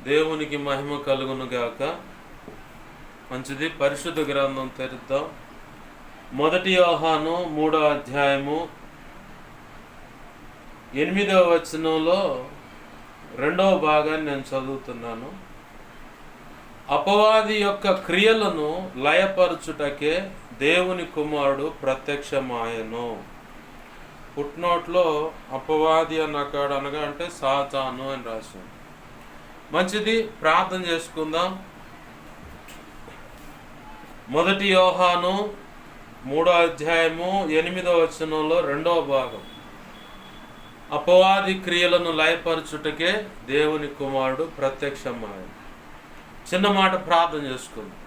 దేవునికి మహిమ కలుగును గాక. మంచిది. పరిశుద్ధ గ్రంథం తెరుద్దాం. 1 యోహాను 3వ అధ్యాయము 8వ వచనంలో 2వ భాగాన్ని నేను చదువుతున్నాను. అపవాది యొక్క క్రియలను లయపరచుటకే దేవుని కుమారుడు ప్రత్యక్షమాయెను. ఫుట్నోట్లో అపవాది అన్నకాడు అనగా అంటే సాతాను అని రాశాను. మంచిది. ప్రార్థన చేసుకుందాం. 1 యోహాను 3వ అధ్యాయము 8వ వచనంలో 2వ భాగం. అపవాది క్రియలను లయపరచుటకే దేవుని కుమారుడు ప్రత్యక్షమాయెను. చిన్న మాట ప్రార్థన చేసుకుందాం.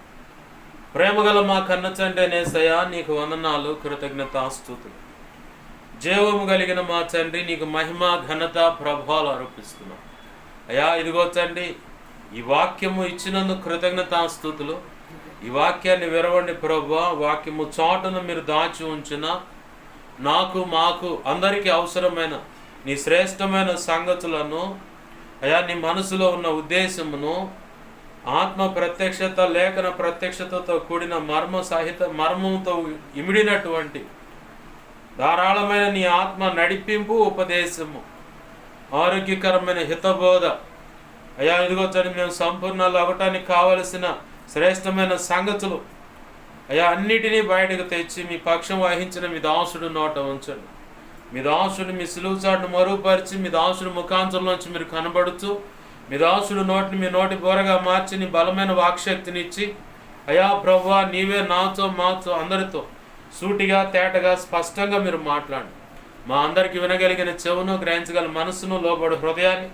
ప్రేమగల మా కన్న తండ్రి యేసయ్యా, నీకు వందనాలు, కృతజ్ఞతాస్తుతులు. జీవము కలిగిన మా తండ్రి, నీకు మహిమ, ఘనత, ప్రభావాలు ఆరోపిస్తున్నాం. అయ్యా, ఇదిగో తండ్రి, ఈ వాక్యము ఇచ్చినందుకు కృతజ్ఞతాస్తుతులు. ఈ వాక్యాన్ని విరవండి ప్రభువా. వాక్యము చాటును మీరు దాచి ఉంచిన నాకు, మాకు, అందరికీ అవసరమైన నీ శ్రేష్టమైన సంగతులను, అయ్యా, నీ మనసులో ఉన్న ఉద్దేశమును, ఆత్మ ప్రత్యక్షత, లేఖన ప్రత్యక్షతతో కూడిన మర్మంతో ఇమిడినటువంటి ధారాళమైన నీ ఆత్మ నడిపింపు, ఉపదేశము, ఆరోగ్యకరమైన హితబోధ, అయ్యా ఇదిగో తండ్రి, మేము సంపూర్ణాలు అవ్వటానికి కావలసిన శ్రేష్టమైన సంగతులు, అయ్యా అన్నిటినీ బయటకు తెచ్చి మీ పక్షం వహించిన మీ దాసుడు నోట ఉంచండి. మీ దాసుడు మీ సిలువు చాటును మరుగుపరిచి, మీ దాసుడు ముఖాంతంలోంచి మీరు కనబడుతూ, మీ దాసుడు నోటిని మీ నోటి బోరగా మార్చి నీ బలమైన వాక్శక్తినిచ్చి, అయ్యా ప్రభువా, నీవే నాతో, మాతో, అందరితో సూటిగా, తేటగా, స్పష్టంగా మీరు మాట్లాడండి. మా అందరికీ వినగలిగిన చెవును, గ్రహించగల మనస్సును, లోబడు హృదయాన్ని,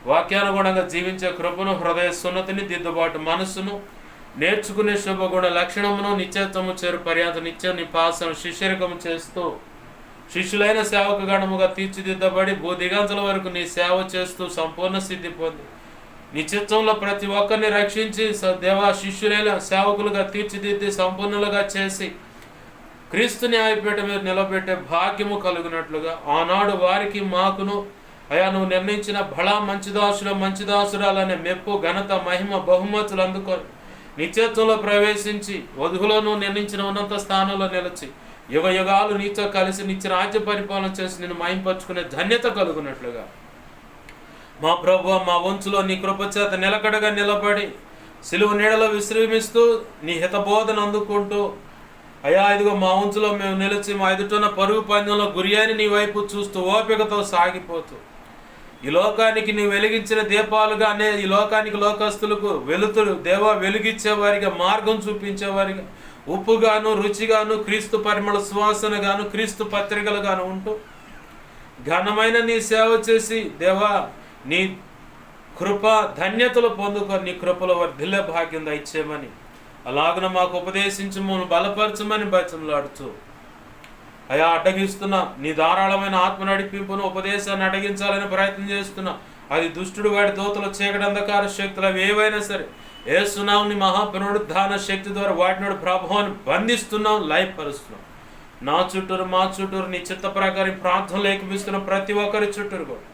వాక్యానుగుణంగా జీవించే కృపను, హృదయ సున్నతిని, దిద్దుబాటు మనస్సును, నేర్చుకునే శుభగుణ లక్షణమును, నిత్యత్వము చేరు పర్యాంత నిత్యం నీ పాసను శిష్యరికము చేస్తూ శిష్యులైన సేవకు గణముగా తీర్చిదిద్దబడి భూదిగంతల వరకు నీ సేవ చేస్తూ సంపూర్ణ సిద్ధి పొంది నిత్యత్వంలో ప్రతి ఒక్కరిని రక్షించి దేవా శిష్యులైన సేవకులుగా తీర్చిదిద్ది సంపూర్ణులుగా చేసి క్రీస్తు న్యాయపీఠ మీద నిలబెట్టే భాగ్యము కలుగునట్లుగా ఆనాడు వారికి, మాకును, అయా నువ్వు నిర్ణయించిన బళా మంచిదాసుల మంచిదాసురాలనే మెప్పు, ఘనత, మహిమ, బహుమతులు అందుకొని నిత్యత్వంలో ప్రవేశించి వధువులను నిర్ణయించిన ఉన్నత స్థానంలో నిలిచి యుగ యుగాలు నీతో కలిసి నిత్య రాజ్య పరిపాలన చేసి నిన్ను మహింపరుచుకునే ధన్యత కలుగునట్లుగా మా ప్రభువా, మా వంచులో నీ కృపచేత నిలకడగా నిలబడి సిలువ నీడలో విశ్రమిస్తూ నీ హితబోధన అందుకుంటూ, అయ్యా ఇదిగో మా వంచులో మేము నిలిచి మా ఎదుటిన్న పరుగు పందెంలో గురి అయిన నీ వైపు చూస్తూ ఓపికతో సాగిపోతూ ఈ లోకానికి నీ వెలిగించిన దీపాలుగానే ఈ లోకానికి, లోకస్తులకు వెలుతురు దేవా వెలుగిచ్చేవారిగా, మార్గం చూపించేవారిగా, ఉప్పుగాను, రుచిగాను, క్రీస్తు పరిమళ సువాసనగాను, క్రీస్తు పత్రికలుగాను ఉంటూ ఘనమైన నీ సేవ చేసి దేవా నీ కృప ధన్యతలు పొందుకొని నీ కృపలో వర్ధిల్లే భాగ్యం దయచేయమని, అలాగన మాకు ఉపదేశించి మమ్మల్ని బలపరచమని బతిమలాడుతూ, అయా అడ్డగిస్తున్న నీ ధారాళమైన ఆత్మ నడిపింపును, ఉపదేశాన్ని అడ్డగించాలని ప్రయత్నం చేస్తున్నా అది దుష్టుడు, వాడి దోతలు, చీకటి, అంధకార శక్తులు అవి ఏవైనా సరే యేసునామం నీ మహాపునరుద్ధాన శక్తి ద్వారా వాటినోడు ప్రభావాన్ని బంధిస్తున్నాం, లయపరుస్తున్నాం. నా చుట్టూరు, మా చుట్టూరు నీ చిత్త ప్రకారం ప్రార్థనలు ఏకమిస్తున్న ప్రతి ఒక్కరి చుట్టూరు కూడా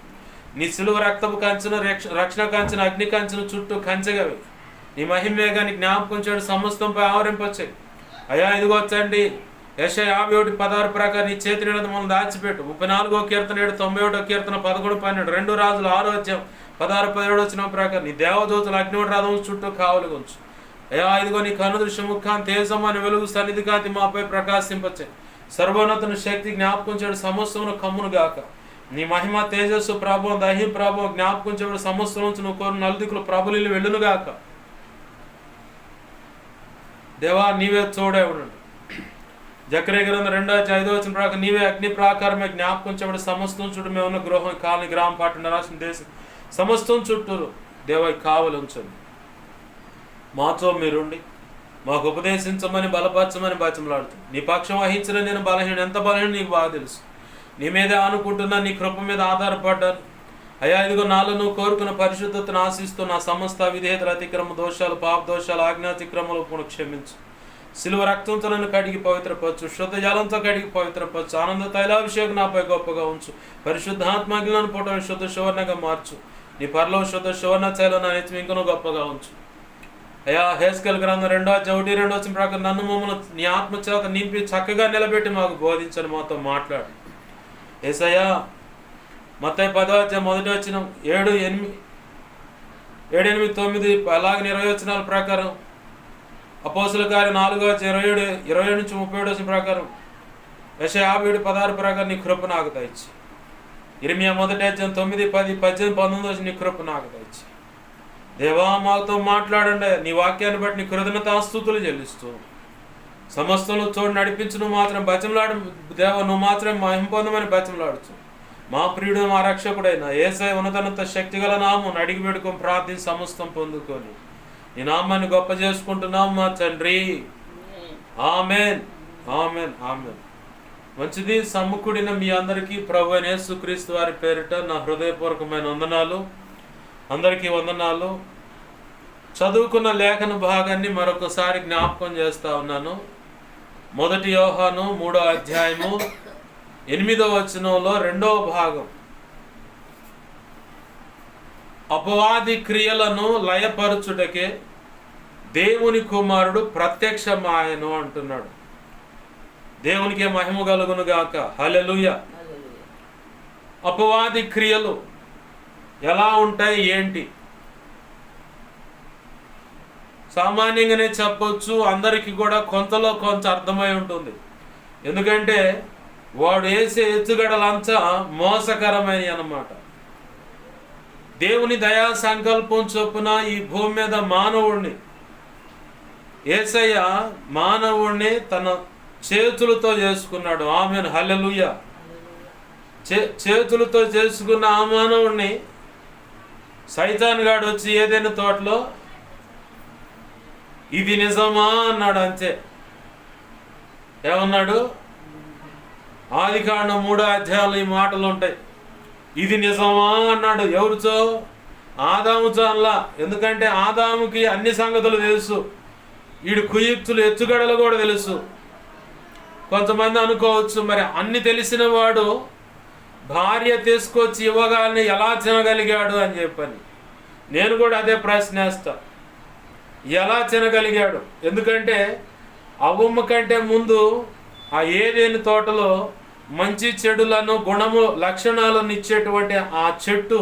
నీ సిలువ రక్తపు కంచెను, రక్షణ కంచెను, అగ్ని కంచెను చుట్టూ కంచెగవి నీ మహిమేగాని జ్ఞాపకం చేయడం సమస్తంపై ఆవరింపచ్చాయి. అయ్యా ఇదిగో తండ్రి, యెషయా 51:16 ప్రకారం నీ చేతి నీడ మనం దాచిపెట్టు. 34వ కీర్తన 7, 91వ కీర్తన 11, 12, 2 రాజులు 6వ అధ్యాయం 16, 17 వచ్చిన ప్రకారం నీ దేవదూతలు అగ్నివటి రథం చుట్టూ కావలి ఉంచు. అయ్యా ఇదిగో నీ కనుదృశ్య ముఖాన్ని తేజం అని వెలుగు సన్నిధి కాంతి మాపై ప్రకాశింపచ్చే. సర్వోన్నతుని శక్తి జ్ఞాపకం చేయడం సమస్తమును కమ్మును గాక. నీ మహిమ, తేజస్సు, ప్రభావం, దహి ప్రభావం జ్ఞాపకం చేయడం సమస్తం నుంచి నువ్వు కోరు నలుదికులు ప్రభులు వెళ్ళును గాక. దేవా నీవే తోడే ఉండండి. జకరియా గ్రంథం 2:5 వచ్చిన ప్రకారం నీవే అగ్ని ప్రాకారమే జ్ఞాపకం చేయబడి సమస్తం చుట్టూ మేము ఉన్న గృహం, కాలనీ, గ్రామం, పట్టణ, రాష్ట్రం, దేశం సమస్తం చుట్టూరు దేవ కావలి ఉంచండి. మాతో మీరుండి మాకు ఉపదేశించమని, బలపరచమని బతిమలాడుతుంది. నీ పక్షం వహించిన నేను బలహీన, ఎంత బలహీన నీకు బాగా తెలుసు. నీ మీదే ఆనుకుంటున్నా, నీ కృప మీద ఆధారపడ్డాను. అయ్యా ఇదిగో నాలో నువ్వు కోరుకున్న పరిశుద్ధతను ఆశిస్తూ నా సమస్త విధేయతల, అతిక్రమ దోషాలు, పాప దోషాలు, ఆజ్ఞాతిక్రమలు క్షమించు. సిలువ రక్తంతో నన్ను కడిగి పవిత్రపరచు, శుద్ధ జలంతో కడిగి పవిత్రపరచు, ఆనంద తైలాభిషేకం నాపై గొప్పగా ఉంచు, పరిశుద్ధాత్మజ్ఞానం పుట్టని శుద్ధ సువర్ణగా మార్చు. నీ పరలోక శుద్ధ సువర్ణశైలం నా నిత్యం ఇంకనూ గొప్పగా ఉంచు అయ్యా. హెస్కేల్ గ్రంథం 2:1-2 ప్రకారం నన్ను మమ్మల్ని నీ ఆత్మచేత నింపి చక్కగా నిలబెట్టి మాకు బోధించని మాతో మాట్లాడు యేసయ్యా. మత్తయి 10:1 7, 8, 9 అలాగే 20 ప్రకారం అపోస్తుల కార్యం 4:27-27-37 ప్రకారం యెషయా 50:16 ప్రకారం నీ కృప నాకు దయచి. ఇర్మియా 1:9-10-18-19 నీ కృప నాకు దయచి దేవా. మాతో మాట్లాడండి. నీ వాక్యాన్ని బట్టి నీ కృతజ్ఞతాస్తుతులు చెల్లిస్తూ సమస్తంలో చోటు నడిపించు. నువ్వు మాత్రం బతిమలాడు దేవ, నువ్వు మాత్రం మహిమ పొందమని బతిమలాడుచు. మా ప్రియుడు మా రక్షకుడైన యేసయ్య ఉన్నతనంత శక్తిగల నామం అడిగి పెట్టుకొని ప్రార్థించి సమస్తం పొందుకొని నీ నామాన్ని గొప్ప చేసుకుంటున్నాం మా తండ్రి. Amen, amen, amen. మంచిది. సమ్ముకుడిన మీ అందరికీ ప్రభు అయిన యేసుక్రీస్తు వారి పేరిట నా హృదయపూర్వకమైన వందనాలు. అందరికీ వందనాలు. చదువుకున్న లేఖన భాగాన్ని మరొకసారి జ్ఞాపకం చేస్తా ఉన్నాను. 1 యోహాను 3:8 రెండవ భాగం, అపవాది క్రియలను లయపరచుటకే దేవుని కుమారుడు ప్రత్యక్షమాయను అంటున్నాడు. దేవునికే మహిమ కలుగును గాక. హల్లెలూయా. అపవాది క్రియలు ఎలా ఉంటాయి ఏంటి? సామాన్యంగానే చెప్పొచ్చు, అందరికీ కూడా కొంతలో కొంత అర్థమై ఉంటుంది. ఎందుకంటే వాడు వేసే ఎత్తుగడలంతా మోసకరమైన అన్నమాట. దేవుని దయా సంకల్పం చొప్పున ఈ భూమి మీద మానవుణ్ణి యేసయ్య మానవుణ్ణి తన చేతులతో చేసుకున్నాడు. ఆమెన్, హల్లెలూయా. చేతులతో చేసుకున్న ఆ మానవుణ్ణి సైతాన్ గాడు వచ్చి ఏదైనా తోటలో ఇది నిజమా అన్నాడు. అంతే. ఏమన్నాడు? ఆదికాండం 3 ఈ మాటలు ఉంటాయి. ఇది నిజమా అన్నాడు. ఎవరితో? ఆదాముతో అనలా. ఎందుకంటే ఆదాముకి అన్ని సంగతులు తెలుసు. వీడు కుయుక్తులు ఎత్తుగడలు కూడా తెలుసు. కొంతమంది అనుకోవచ్చు, మరి అన్ని తెలిసిన వాడు భార్య తీసుకొచ్చి ఇవ్వగానే ఎలా తినగలిగాడు అని చెప్పని. నేను కూడా అదే ప్రశ్నేస్తా, ఎలా తినగలిగాడు? ఎందుకంటే అవ్వమ్మ కంటే ముందు ఆ ఏదేని తోటలో మంచి చెడులను గుణము లక్షణాలను ఇచ్చేటువంటి ఆ చెట్టు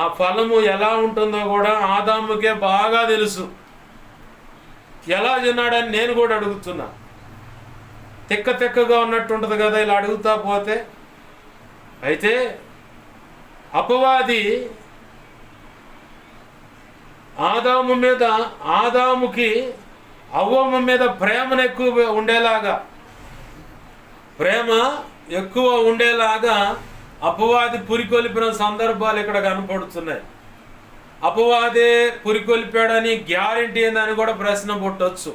ఆ ఫలము ఎలా ఉంటుందో కూడా ఆదాముకే బాగా తెలుసు. ఎలా తిన్నాడని నేను కూడా అడుగుతున్నా. తిక్కగా ఉన్నట్టు ఉంటుంది కదా ఇలా అడుగుతా పోతే. అయితే అపవాది ఆదాముకి అవ్వమ్మ మీద ప్రేమ ఎక్కువ ఉండేలాగా అపవాది పురికొల్పిన సందర్భాలు ఇక్కడ కనపడుతున్నాయి. అపవాదే పురికొల్పాడని గ్యారెంటీ ఏందని కూడా ప్రశ్న పుట్టవచ్చు.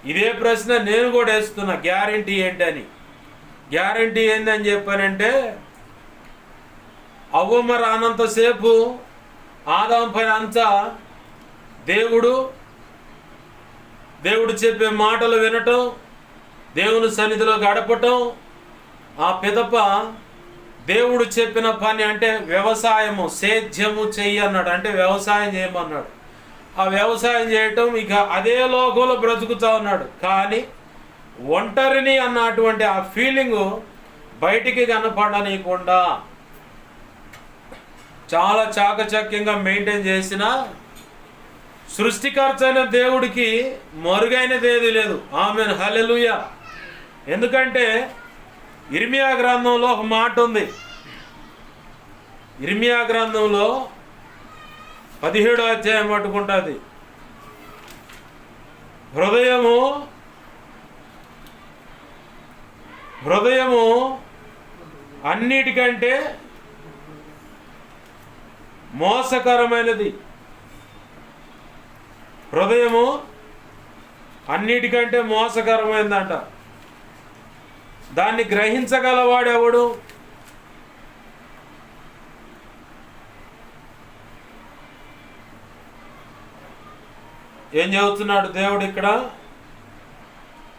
ఇదే ప్రశ్న నేను కూడా వేస్తున్నా, గ్యారెంటీ ఏంటని. గ్యారెంటీ ఏందని చెప్పానంటే, అవ్వమ్మ రానంతసేపు ఆదాము పైన అంతా దేవుడు చెప్పే మాటలు వినటం, దేవుని సన్నిధిలో గడపటం, ఆ పిదప దేవుడు చెప్పిన పని అంటే వ్యవసాయము, సేద్యము చెయ్యి అన్నాడు. అంటే వ్యవసాయం చేయమన్నాడు. ఆ వ్యవసాయం చేయటం, ఇక అదే లోకంలో బ్రతుకుతా ఉన్నాడు. కానీ ఒంటరిని అన్నటువంటి ఆ ఫీలింగు బయటికి కనపడనీయకుండా చాలా చాకచక్యంగా మెయింటైన్ చేసిన సృష్టికర్త అయిన దేవుడికి మరుగైనది ఏది లేదు. ఆమెన్, హల్లెలూయా. ఎందుకంటే ఇర్మియా గ్రంథంలో ఒక మాట ఉంది. ఇర్మియా గ్రంథంలో 17వ అధ్యాయం పట్టుకుంటుంది. హృదయము అన్నిటికంటే మోసకరమైనది. హృదయము అన్నిటికంటే మోసకరమైందంట. దాన్ని గ్రహించగలవాడెవడు? ఏం చెబుతున్నాడు దేవుడు ఇక్కడ?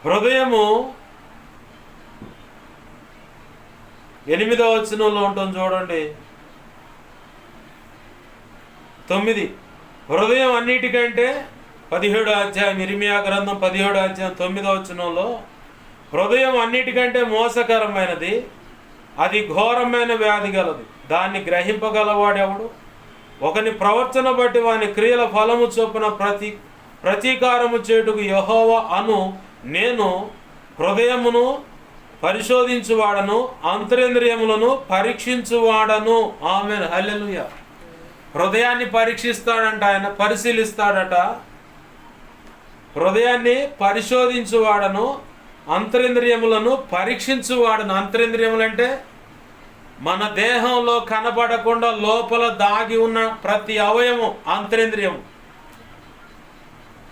హృదయము 8వ వచనంలో ఉంటుంది చూడండి. 9. హృదయం అన్నిటికంటే 17వ అధ్యాయం, ఇర్మియా గ్రంథం 17వ అధ్యాయం 9వ వచనంలో, హృదయం అన్నిటికంటే మోసకరమైనది, అది ఘోరమైన వ్యాధి గలది, దాన్ని గ్రహింపగలవాడెవడు? ఒకని ప్రవర్తన బట్టి వాని క్రియల ఫలము చొప్పున ప్రతీకారము చేటుకు యెహోవా అను నేను హృదయమును పరిశోధించువాడను, అంతరేంద్రియములను పరీక్షించువాడను. ఆమేన్, హల్లెలూయా. హృదయాన్ని పరీక్షిస్తాడంట ఆయన, పరిశీలిస్తాడట. హృదయాన్ని పరిశోధించువాడను, అంతరింద్రియములను పరీక్షించువాడను. అంతరింద్రియములు అంటే మన దేహంలో కనబడకుండా లోపల దాగి ఉన్న ప్రతి అవయవం అంతరింద్రియము.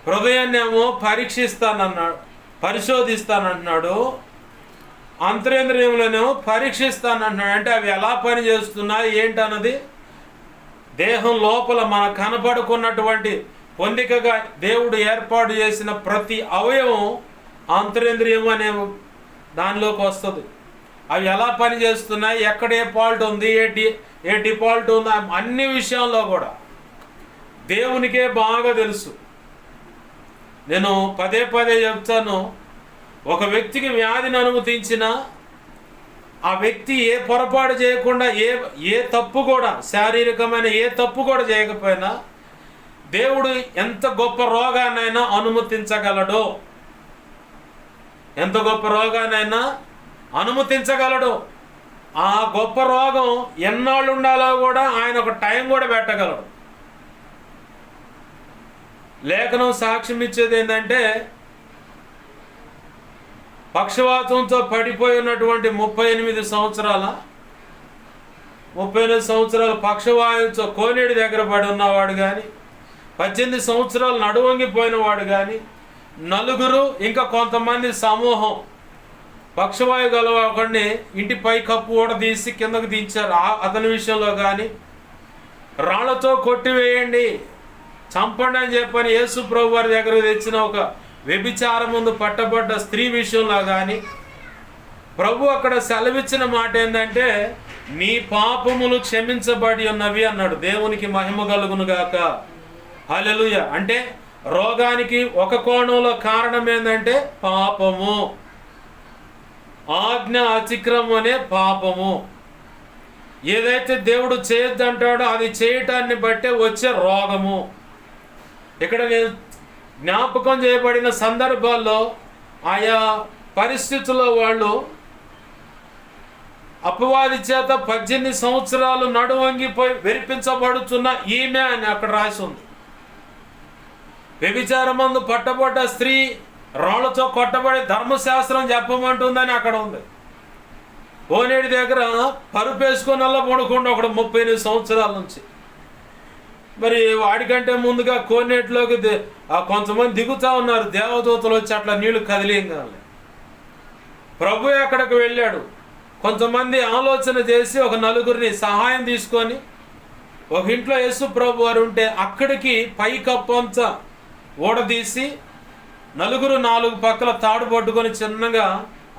హృదయాన్ని ఏమో పరీక్షిస్తానన్నాడు, పరిశోధిస్తానంటున్నాడు. అంతరేంద్రియములనేమో పరీక్షిస్తానంటున్నాడు. అంటే అవి ఎలా పనిచేస్తున్నాయి ఏంటన్నది, దేహం లోపల మన కనపడుకున్నటువంటి పొందికగా దేవుడు ఏర్పాటు చేసిన ప్రతి అవయవం అంతరేంద్రియం అనే దానిలోకి వస్తుంది. అవి ఎలా పనిచేస్తున్నాయి, ఎక్కడ ఏ ఫాల్ట్ ఉంది, ఏ డిఫాల్ట్ ఉంది, అన్ని విషయాల్లో కూడా దేవునికే బాగా తెలుసు. నేను పదే చెప్తాను, ఒక వ్యక్తికి వ్యాధిని అనుమతించిన ఆ వ్యక్తి ఏ పొరపాటు చేయకుండా, ఏ తప్పు కూడా, శారీరకమైన ఏ తప్పు కూడా చేయకపోయినా దేవుడు ఎంత గొప్ప రోగాన్నైనా అనుమతించగలడు. ఎంత గొప్ప రోగాన్నైనా అనుమతించగలడు. ఆ గొప్ప రోగం ఎన్నాళ్ళు ఉండాలో కూడా ఆయన ఒక టైం కూడా పెట్టగలడు. లేఖనం సాక్ష్యం ఇచ్చేది ఏంటంటే, పక్షవాతంతో పడిపోయి ఉన్నటువంటి 38 సంవత్సరాల పక్షవాయువుతో కోనేటి దగ్గర పడి ఉన్నవాడు కానీ, 18 సంవత్సరాలు నడువంగిపోయిన వాడు కానీ, నలుగురు ఇంకా కొంతమంది సమూహం పక్షవాయు గలవాడిని ఇంటి పై కప్పు ఊడదీసి కిందకు దించారు. అతని విషయంలో కానీ, రాళ్లతో కొట్టివేయండి, చంపండి అని చెప్పని యేసు ప్రభు వారి దగ్గర తెచ్చిన ఒక వ్యభిచారం ముందు పట్టబడ్డ స్త్రీ విషయంలో కానీ, ప్రభు అక్కడ సెలవిచ్చిన మాట ఏంటంటే, నీ పాపములు క్షమించబడి ఉన్నవి అన్నాడు. దేవునికి మహిమ కలుగును గాక, హల్లెలూయా. అంటే రోగానికి ఒక కోణంలో కారణం ఏంటంటే పాపము, ఆజ్ఞ అతిక్రమం అనే పాపము. ఏదైతే దేవుడు చేయొద్దంటాడో అది చేయటాన్ని బట్టే వచ్చే రోగము. ఇక్కడ నేను జ్ఞాపకం చేయబడిన సందర్భాల్లో ఆయా పరిస్థితుల్లో వాళ్ళు అపవాది చేత 18 సంవత్సరాలు నడువంగిపోయి వెరిపించబడుతున్న ఈమె అని అక్కడ రాసి ఉంది. వ్యభిచారమందు పట్టబడ్డ స్త్రీ రాళ్లతో కొట్టబడి ధర్మశాస్త్రం చెప్పమంటుందని అక్కడ ఉంది. కోనేటి దగ్గర పరుపేసుకొని అలా పడుకుండా ఒకడు 38 సంవత్సరాల నుంచి. మరి వాడికంటే ముందుగా కోనేటిలోకి కొంతమంది దిగుతూ ఉన్నారు, దేవదూతలు వచ్చి అట్లా నీళ్లు కదిలింగాలి. ప్రభు అక్కడికి వెళ్ళాడు. కొంతమంది ఆలోచన చేసి ఒక నలుగురిని సహాయం తీసుకొని ఒక ఇంట్లో యేసు ప్రభు వారు ఉంటే అక్కడికి పై కప్పంతా ఊడదీసి నలుగురు 4 పక్కల తాడు పట్టుకొని చిన్నగా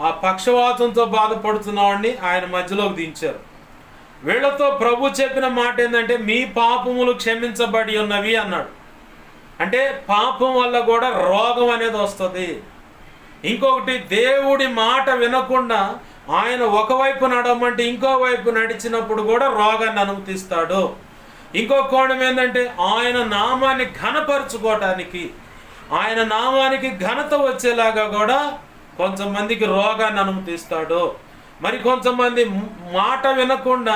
ఆ పక్షవాతంతో బాధపడుతున్నవాడిని ఆయన మధ్యలోకి దించారు. వీళ్ళతో ప్రభు చెప్పిన మాట ఏంటంటే, మీ పాపములు క్షమించబడి ఉన్నవి అన్నాడు. అంటే పాపం వల్ల కూడా రోగం అనేది వస్తుంది. ఇంకొకటి, దేవుడి మాట వినకుండా ఆయన ఒకవైపు నడవమంటే ఇంకో వైపు నడిచినప్పుడు కూడా రోగాన్ని అనుమతిస్తాడు. ఇంకో కోణం ఏంటంటే, ఆయన నామాన్ని ఘనపరుచుకోవటానికి, ఆయన నామానికి ఘనత వచ్చేలాగా కూడా కొంతమందికి రోగాన్ని అనుమతిస్తాడు. మరి కొంతమంది మాట వినకుండా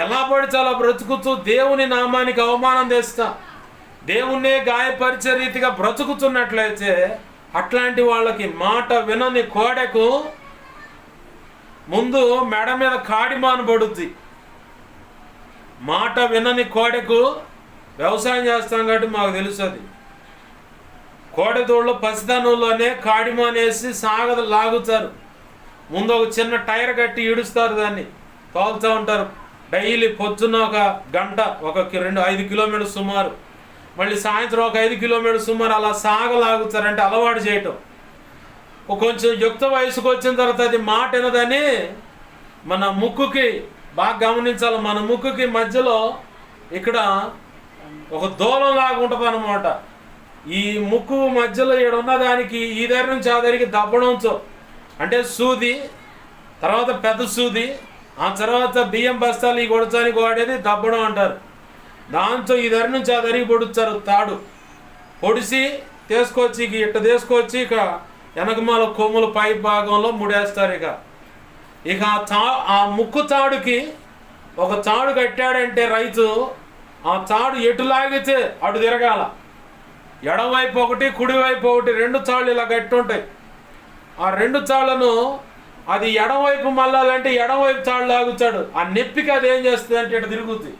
ఎలా పడితే అలా బ్రతుకుతూ దేవుని నామానికి అవమానం తెస్తా, దేవుణ్ణే గాయపరిచే రీతిగా బ్రతుకుతున్నట్లయితే అట్లాంటి వాళ్ళకి మాట వినని కోడెకు ముందు మెడ మీద కాడిమాను పడుద్ది. మాట వినని కోడెకు, వ్యవసాయం చేస్తాం కాబట్టి మాకు తెలుసు, అది కోడెదోళ్ళు పసిదనంలోనే కాడిమానేసి సాగదు లాగుతారు. ముందు ఒక చిన్న టైర్ కట్టి ఈడుస్తారు, దాన్ని తోలుతూ ఉంటారు. డైలీ పొద్దున్న 1 గంట, 5 కిలోమీటర్లు సుమారు, మళ్ళీ సాయంత్రం 5 కిలోమీటర్లు సుమారు అలా సాగలాగుతారు. అంటే అలవాటు చేయటం. కొంచెం యుక్త వయసుకు వచ్చిన తర్వాత అది మాట వినదని మన ముక్కుకి బాగా గమనించాలి. మన ముక్కుకి మధ్యలో ఇక్కడ ఒక దూలం లాగా ఉంటుంది అనమాట. ఈ ముక్కు మధ్యలో ఇక్కడ ఉన్న దానికి ఈ దగ్గర నుంచి ఆ దగ్గరికి దబ్బడంతో, అంటే సూది, తర్వాత పెద్ద సూది, ఆ తర్వాత బియ్యం బస్తాలు ఈ కొడచానికి వాడేది దబ్బడం అంటారు. దాంతో ఈ దగ్గర నుంచి ఆ దగ్గరికి పొడుస్తారు, తాడు పొడిసి తీసుకొచ్చి ఇట్ట తీసుకొచ్చి ఇక వెనకమాల కొమ్ముల పై భాగంలో ముడేస్తారు. ఇక ఆ ముక్కు తాడుకి ఒక తాడు కట్టాడంటే రైతు, ఆ తాడు ఎటు లాగితే అటు తిరగాల. ఎడమవైపు ఒకటి కుడివైపు ఒకటి 2 తాళ్ళు ఇలా కట్టి ఉంటాయి. ఆ 2 తాళ్ళను అది ఎడమవైపు మళ్ళాలంటే ఎడమవైపు తాళ్ళు లాగుతాడు. ఆ నొప్పికి అది ఏం చేస్తుంది అంటే ఇటు తిరుగుద్ది.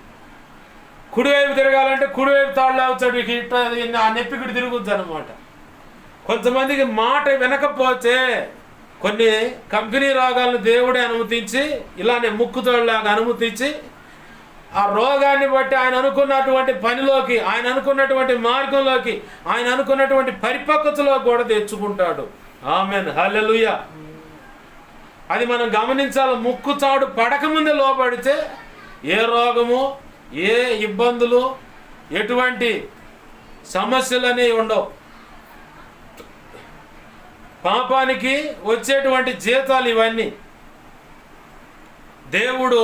కుడివైపు తిరగాలంటే కుడివైపు తాళ్ళు లాగుతాడు, ఇట్లా ఆ నొప్పికి ఇటు తిరుగుద్ది అనమాట. కొంతమందికి మాట వినకపోతే కొన్ని కంపెనీ రోగాలను దేవుడే అనుమతించి ఇలానే ముక్కుతాడులాగా అనుమతించి ఆ రోగాన్ని బట్టి ఆయన అనుకున్నటువంటి పనిలోకి, ఆయన అనుకున్నటువంటి మార్గంలోకి, ఆయన అనుకున్నటువంటి పరిపక్వతలో కూడా తెచ్చుకుంటాడు. ఆమేన్, హల్లెలూయా. అది మనం గమనించాలి. ముక్కు తాడు పడకముందే లోపడితే ఏ రోగము, ఏ ఇబ్బందులు, ఎటువంటి సమస్యలు అనేవి ఉండవు. పాపానికి వచ్చేటువంటి జీతాలు ఇవన్నీ. దేవుడు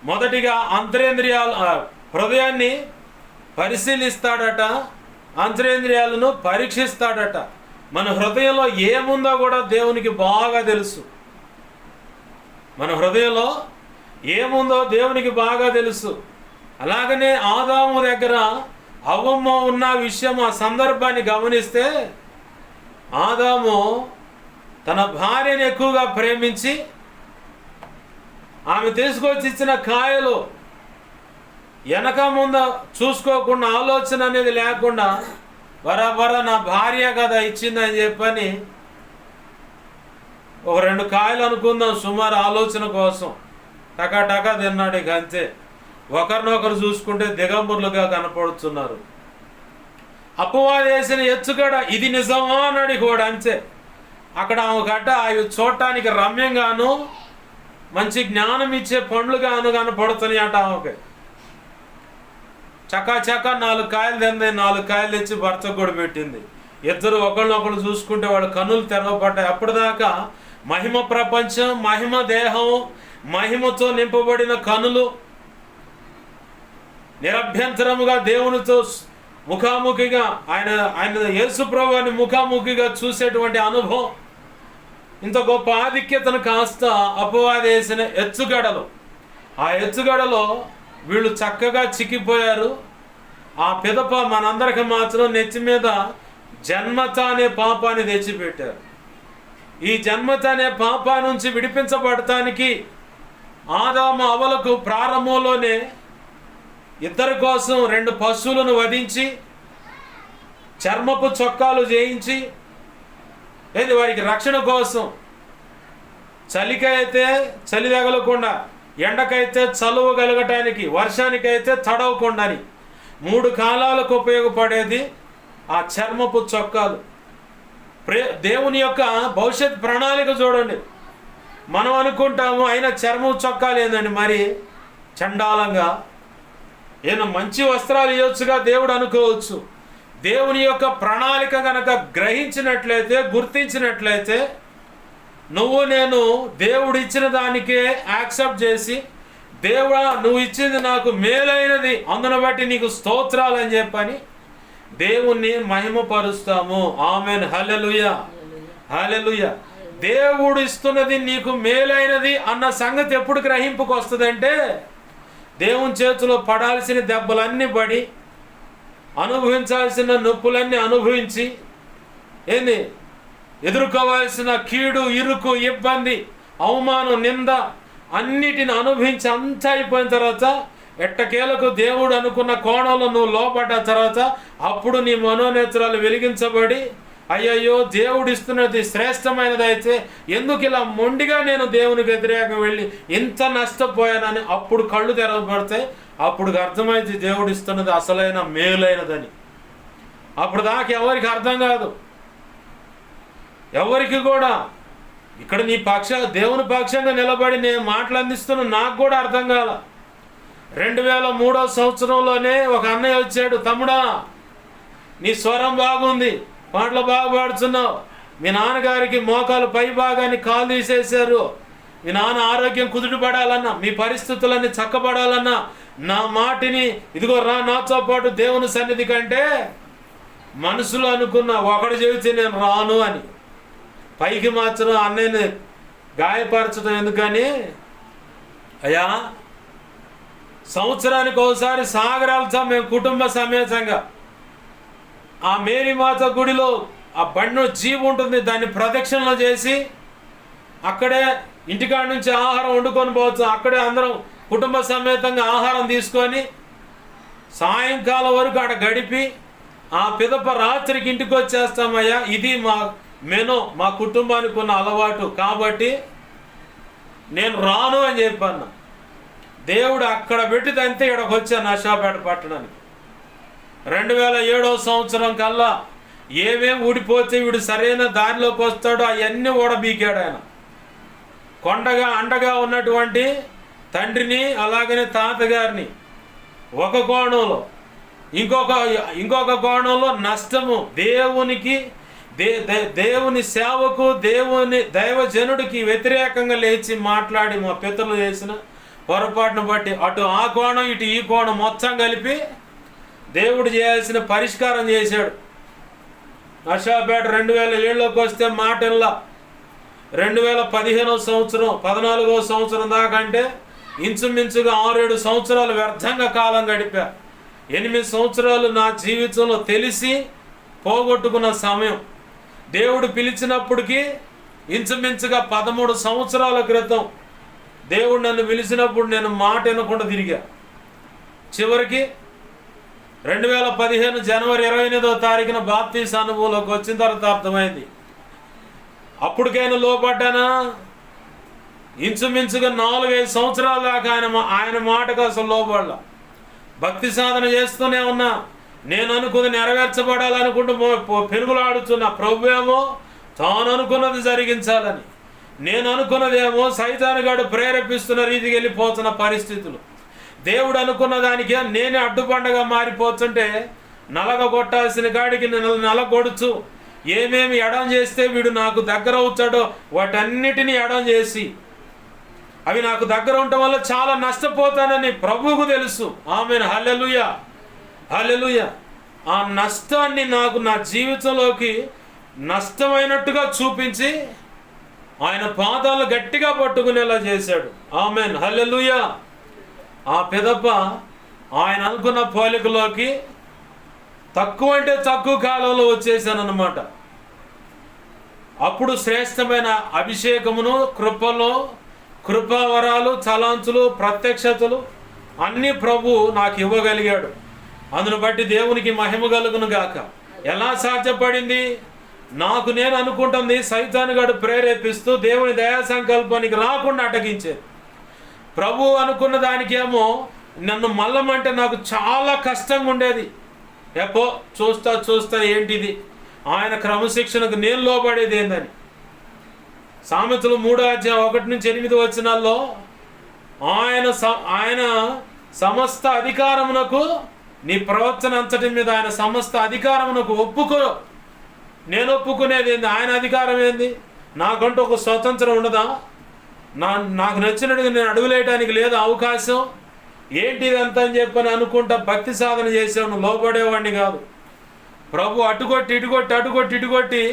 మొదటిగా అంతరేంద్రియాలు, హృదయాన్ని పరిశీలిస్తాడట, అంతరేంద్రియాలను పరీక్షిస్తాడట. మన హృదయంలో ఏముందో కూడా దేవునికి బాగా తెలుసు. మన హృదయంలో ఏముందో దేవునికి బాగా తెలుసు. అలాగనే ఆదాము దగ్గర అవ్వమ్మ ఉన్న విషయం, ఆ సందర్భాన్ని గమనిస్తే ఆదాము తన భార్యను ఎక్కువగా ప్రేమించి ఆమె తీసుకొచ్చి ఇచ్చిన కాయలు వెనక ముంద చూసుకోకుండా, ఆలోచన అనేది లేకుండా బరాబర నా భార్య కదా ఇచ్చిందని చెప్పని ఒక 2 కాయలు అనుకుందాం సుమారు ఆలోచన కోసం టకా తిన్నాడు. ఇక అంతే. ఒకరినొకరు చూసుకుంటే దిగంబరులుగా కనపడుతున్నారు. అపవాది వేసిన ఎచ్చుగడ ఇది నిజమా అన్నాడు కూడా. అంతే. అక్కడ ఆమె గడ్డ అవి చూడటానికి రమ్యంగాను మంచి జ్ఞానం ఇచ్చే పండ్లుగాను కనపడుతున్నాయి అట. ఆమెకి చకా 4 కాయలు తింది, 4 కాయలు తెచ్చి భర్తకు కూడా పెట్టింది. ఇద్దరు ఒకళ్ళనొకళ్ళు చూసుకుంటే వాళ్ళ కన్నులు తెరవబడ్డాయి. అప్పటిదాకా మహిమ ప్రపంచం, మహిమ దేహం, మహిమతో నింపబడిన కనులు, నిరభ్యంతరముగా దేవునితో ముఖాముఖిగా ఆయన యేసు ప్రభువుని ముఖాముఖిగా చూసేటువంటి అనుభవం, ఇంత గొప్ప ఆధిక్యతను కాస్త అపవాది వేసిన ఎత్తుగడలు. ఆ ఎత్తుగడలో వీళ్ళు చక్కగా చిక్కిపోయారు. ఆ పిదప మనందరికి మాత్రం నెత్తి మీద జన్మత అనే పాపాన్ని తెచ్చిపెట్టారు. ఈ జన్మత అనే పాపా నుంచి విడిపించబడటానికి ఆదాము అవ్వలకు ప్రారంభంలోనే ఇద్దరి కోసం 2 పశువులను వధించి చర్మపు చొక్కాలు చేయించి, ఏది వారికి రక్షణ కోసం, చలికైతే చలి తగలకుండా, ఎండకైతే చలువ కలగటానికి, వర్షానికైతే తడవకుండాని 3 కాలాలకు ఉపయోగపడేది ఆ చర్మపు చొక్కాలు. దేవుని యొక్క భవిష్యత్ ప్రణాళిక చూడండి. మనం అనుకుంటాము అయినా చర్మపు చొక్కాలు ఏందండి మరి చండాలంగా, ఏదో మంచి వస్త్రాలు ఇవ్వచ్చుగా దేవుడు అనుకోవచ్చు. దేవుని యొక్క ప్రణాళిక కనుక గ్రహించినట్లయితే, గుర్తించినట్లయితే, నువ్వు నేను దేవుడు ఇచ్చిన దానికే యాక్సెప్ట్ చేసి, దేవుడా నువ్వు ఇచ్చింది నాకు మేలైనది, అందును బట్టి నీకు స్తోత్రాలు అని చెప్పని దేవుణ్ణి మహిమపరుస్తాము. ఆమెన్, హల్లెలూయా, హల్లెలూయా. దేవుడు ఇస్తున్నది నీకు మేలైనది అన్న సంగతి ఎప్పుడు గ్రహింపుకు వస్తుందంటే, దేవుని చేతిలో పడాల్సిన దెబ్బలన్నీ పడి, అనుభవించాల్సిన నొప్పులన్నీ అనుభవించి, ఏంది ఎదుర్కోవాల్సిన కీడు, ఇరుకు, ఇబ్బంది, అవమానం, నింద అన్నిటిని అనుభవించి అంతా అయిపోయిన తర్వాత ఎట్టకేలకు దేవుడు అనుకున్న కోణంలో నువ్వు లోపడ్డ తర్వాత అప్పుడు నీ మనోనేత్రాలు వెలిగించబడి, అయ్యయ్యో దేవుడు ఇస్తున్నది శ్రేష్టమైనది అయితే ఎందుకు ఇలా మొండిగా నేను దేవునికి వ్యతిరేకంగా వెళ్ళి ఇంత నష్టపోయానని అప్పుడు కళ్ళు తెరవబడతాయి. అప్పుడు అర్థమైంది దేవుడు ఇస్తున్నది అసలైన మేలైనదని. అప్పుడు దాకా ఎవరికి అర్థం కాదు, ఎవరికి కూడా. ఇక్కడ నీ దేవుని పక్షంగా నిలబడి నేను మాటలు అందిస్తున్నా నాకు కూడా అర్థం కాల. 2003 సంవత్సరంలోనే ఒక అన్నయ్య వచ్చాడు, తమ్ముడా నీ స్వరం బాగుంది, పాటలు బాగా పాడుతున్నావు, మీ నాన్నగారికి మోకాలు పై భాగాన్ని కాలు తీసేశారు, మీ నాన్న ఆరోగ్యం కుదుటపడాలన్నా, మీ పరిస్థితులన్నీ చక్కబడాలన్నా నా మాటిని ఇదిగో రా నాతో పాటు దేవుని సన్నిధి కంటే మనసులో అనుకున్న ఒకడు చెబితే నేను రాను అని. పైకి మాత్రం అన్నయ్యని గాయపరచడం ఎందుకని, అయ్యా సంవత్సరానికి ఒకసారి సాగరాలతో మేము కుటుంబ సమేతంగా ఆ మేరీమాత గుడిలో ఆ బండిలో జీవి ఉంటుంది, దాన్ని ప్రదక్షిణలు చేసి అక్కడే ఇంటికాడ నుంచి ఆహారం వండుకొని పోవచ్చు, అక్కడే అందరం కుటుంబ సమేతంగా ఆహారం తీసుకొని సాయంకాలం వరకు అక్కడ గడిపి ఆ పిదప రాత్రికి ఇంటికి వచ్చేస్తామయ్యా. ఇది మా మెను, మా కుటుంబానికి ఉన్న అలవాటు, కాబట్టి నేను రాను అని చెప్పాను. దేవుడు అక్కడ పెట్టిదంతే ఇక్కడికి వచ్చాను నషాపేట పట్టడానికి. 2007 సంవత్సరం కల్లా ఏమేం ఊడిపోతే వీడు సరైన దారిలోకి వస్తాడో అవన్నీ ఊడబీకాడు ఆయన. కొండగా అండగా ఉన్నటువంటి తండ్రిని అలాగనే తాతగారిని ఒక కోణంలో, ఇంకొక కోణంలో నష్టము, దేవునికి దేవుని సేవకు దేవుని దైవజనుడికి వ్యతిరేకంగా లేచి మాట్లాడి మా పితరులు చేసిన పొరపాటును బట్టి అటు ఆ కోణం ఇటు ఈ కోణం మొత్తం కలిపి దేవుడు చేయాల్సిన పరిష్కారం చేశాడు. నషాపేట 2007లోకి వస్తే మాటల్లా 2015 సంవత్సరం 14వ సంవత్సరం దాకా అంటే ఇంచుమించుగా 6-7 సంవత్సరాలు వ్యర్థంగా కాలం గడిపా. 8 సంవత్సరాలు నా జీవితంలో తెలిసి పోగొట్టుకున్న సమయం. దేవుడు పిలిచినప్పటికీ ఇంచుమించుగా 13 సంవత్సరాల క్రితం దేవుడు నన్ను పిలిచినప్పుడు నేను మాట వినకుండా తిరిగా. చివరికి 2015 జనవరి 28వ తారీఖున బాప్తీసు అనుభవంలోకి వచ్చిన తర్వాత అర్థమైంది. అప్పటికైనా లోపడ్డానా? ఇంచుమించుగా 4-5 సంవత్సరాల దాకా ఆయన మాటకు అసలు లోపడలా. భక్తి సాధన చేస్తూనే ఉన్నా. నేను అనుకున్నది నెరవేర్చబడాలనుకుంటూ పెనుగులాడుతున్నా. ప్రభు ఏమో తాను అనుకున్నది జరిగించాలని, నేను అనుకున్నదేమో సైతానుగాడు ప్రేరేపిస్తున్న రీతికి వెళ్ళిపోతున్న పరిస్థితులు. దేవుడు అనుకున్న దానికే నేనే అడ్డుపండగా మారిపోతుంటే నలగ కొట్టాల్సిన కాడికి నలగొడుచు ఏమేమి ఎడం చేస్తే వీడు నాకు దగ్గర అవుతాడో వాటన్నిటినీ ఎడం చేసి అవి నాకు దగ్గర ఉండటం వల్ల చాలా నష్టపోతానని ప్రభువుకు తెలుసు. ఆమేన్, హల్లెలూయా, హల్లెలూయా. ఆ నష్టాన్ని నాకు నా జీవితంలోకి నష్టమైనట్టుగా చూపించి ఆయన పాదాలు గట్టిగా పట్టుకునేలా చేశాడు. ఆమేన్, హల్లెలూయా. ఆ పిదప ఆయన అనుకున్న పోలికలోకి తక్కువ అంటే తక్కువ కాలంలో వచ్చేసానన్నమాట. అప్పుడు శ్రేష్టమైన అభిషేకమును, కృపావరాలు, తలాంతులు, ప్రత్యక్షతలు అన్నీ ప్రభు నాకు ఇవ్వగలిగాడు. అందును బట్టి దేవునికి మహిమ కలుగును గాక. ఎలా సాధ్యపడింది? నాకు నేను అనుకుంటుంది సైతానుగాడు ప్రేరేపిస్తూ దేవుని దయా సంకల్పానికి రాకుండా అటగించేది. ప్రభు అనుకున్న దానికేమో నన్ను మల్లమంటే నాకు చాలా కష్టంగా ఉండేది. ఎప్పో చూస్తా ఏంటిది, ఆయన క్రమశిక్షణకు నేను లోబడేది ఏందని. సామెతలు 3:1-8 వచనాల్లో ఆయన సమస్త అధికారమునకు, నీ ప్రవర్తన అంతటి మీద ఆయన సమస్త అధికారమునకు ఒప్పుకో. నేను ఒప్పుకునేది ఏంది? ఆయన అధికారం ఏంది? నాకంటూ ఒక స్వతంత్రం ఉండదా? నాకు నచ్చినట్టుగా నేను అడుగులేయడానికి లేదా అవకాశం? ఏంటిదంతా అని చెప్పని అనుకుంటా భక్తి సాధన చేసేవాడు, లోబడేవాడిని కాదు. ప్రభు అటుకొట్టి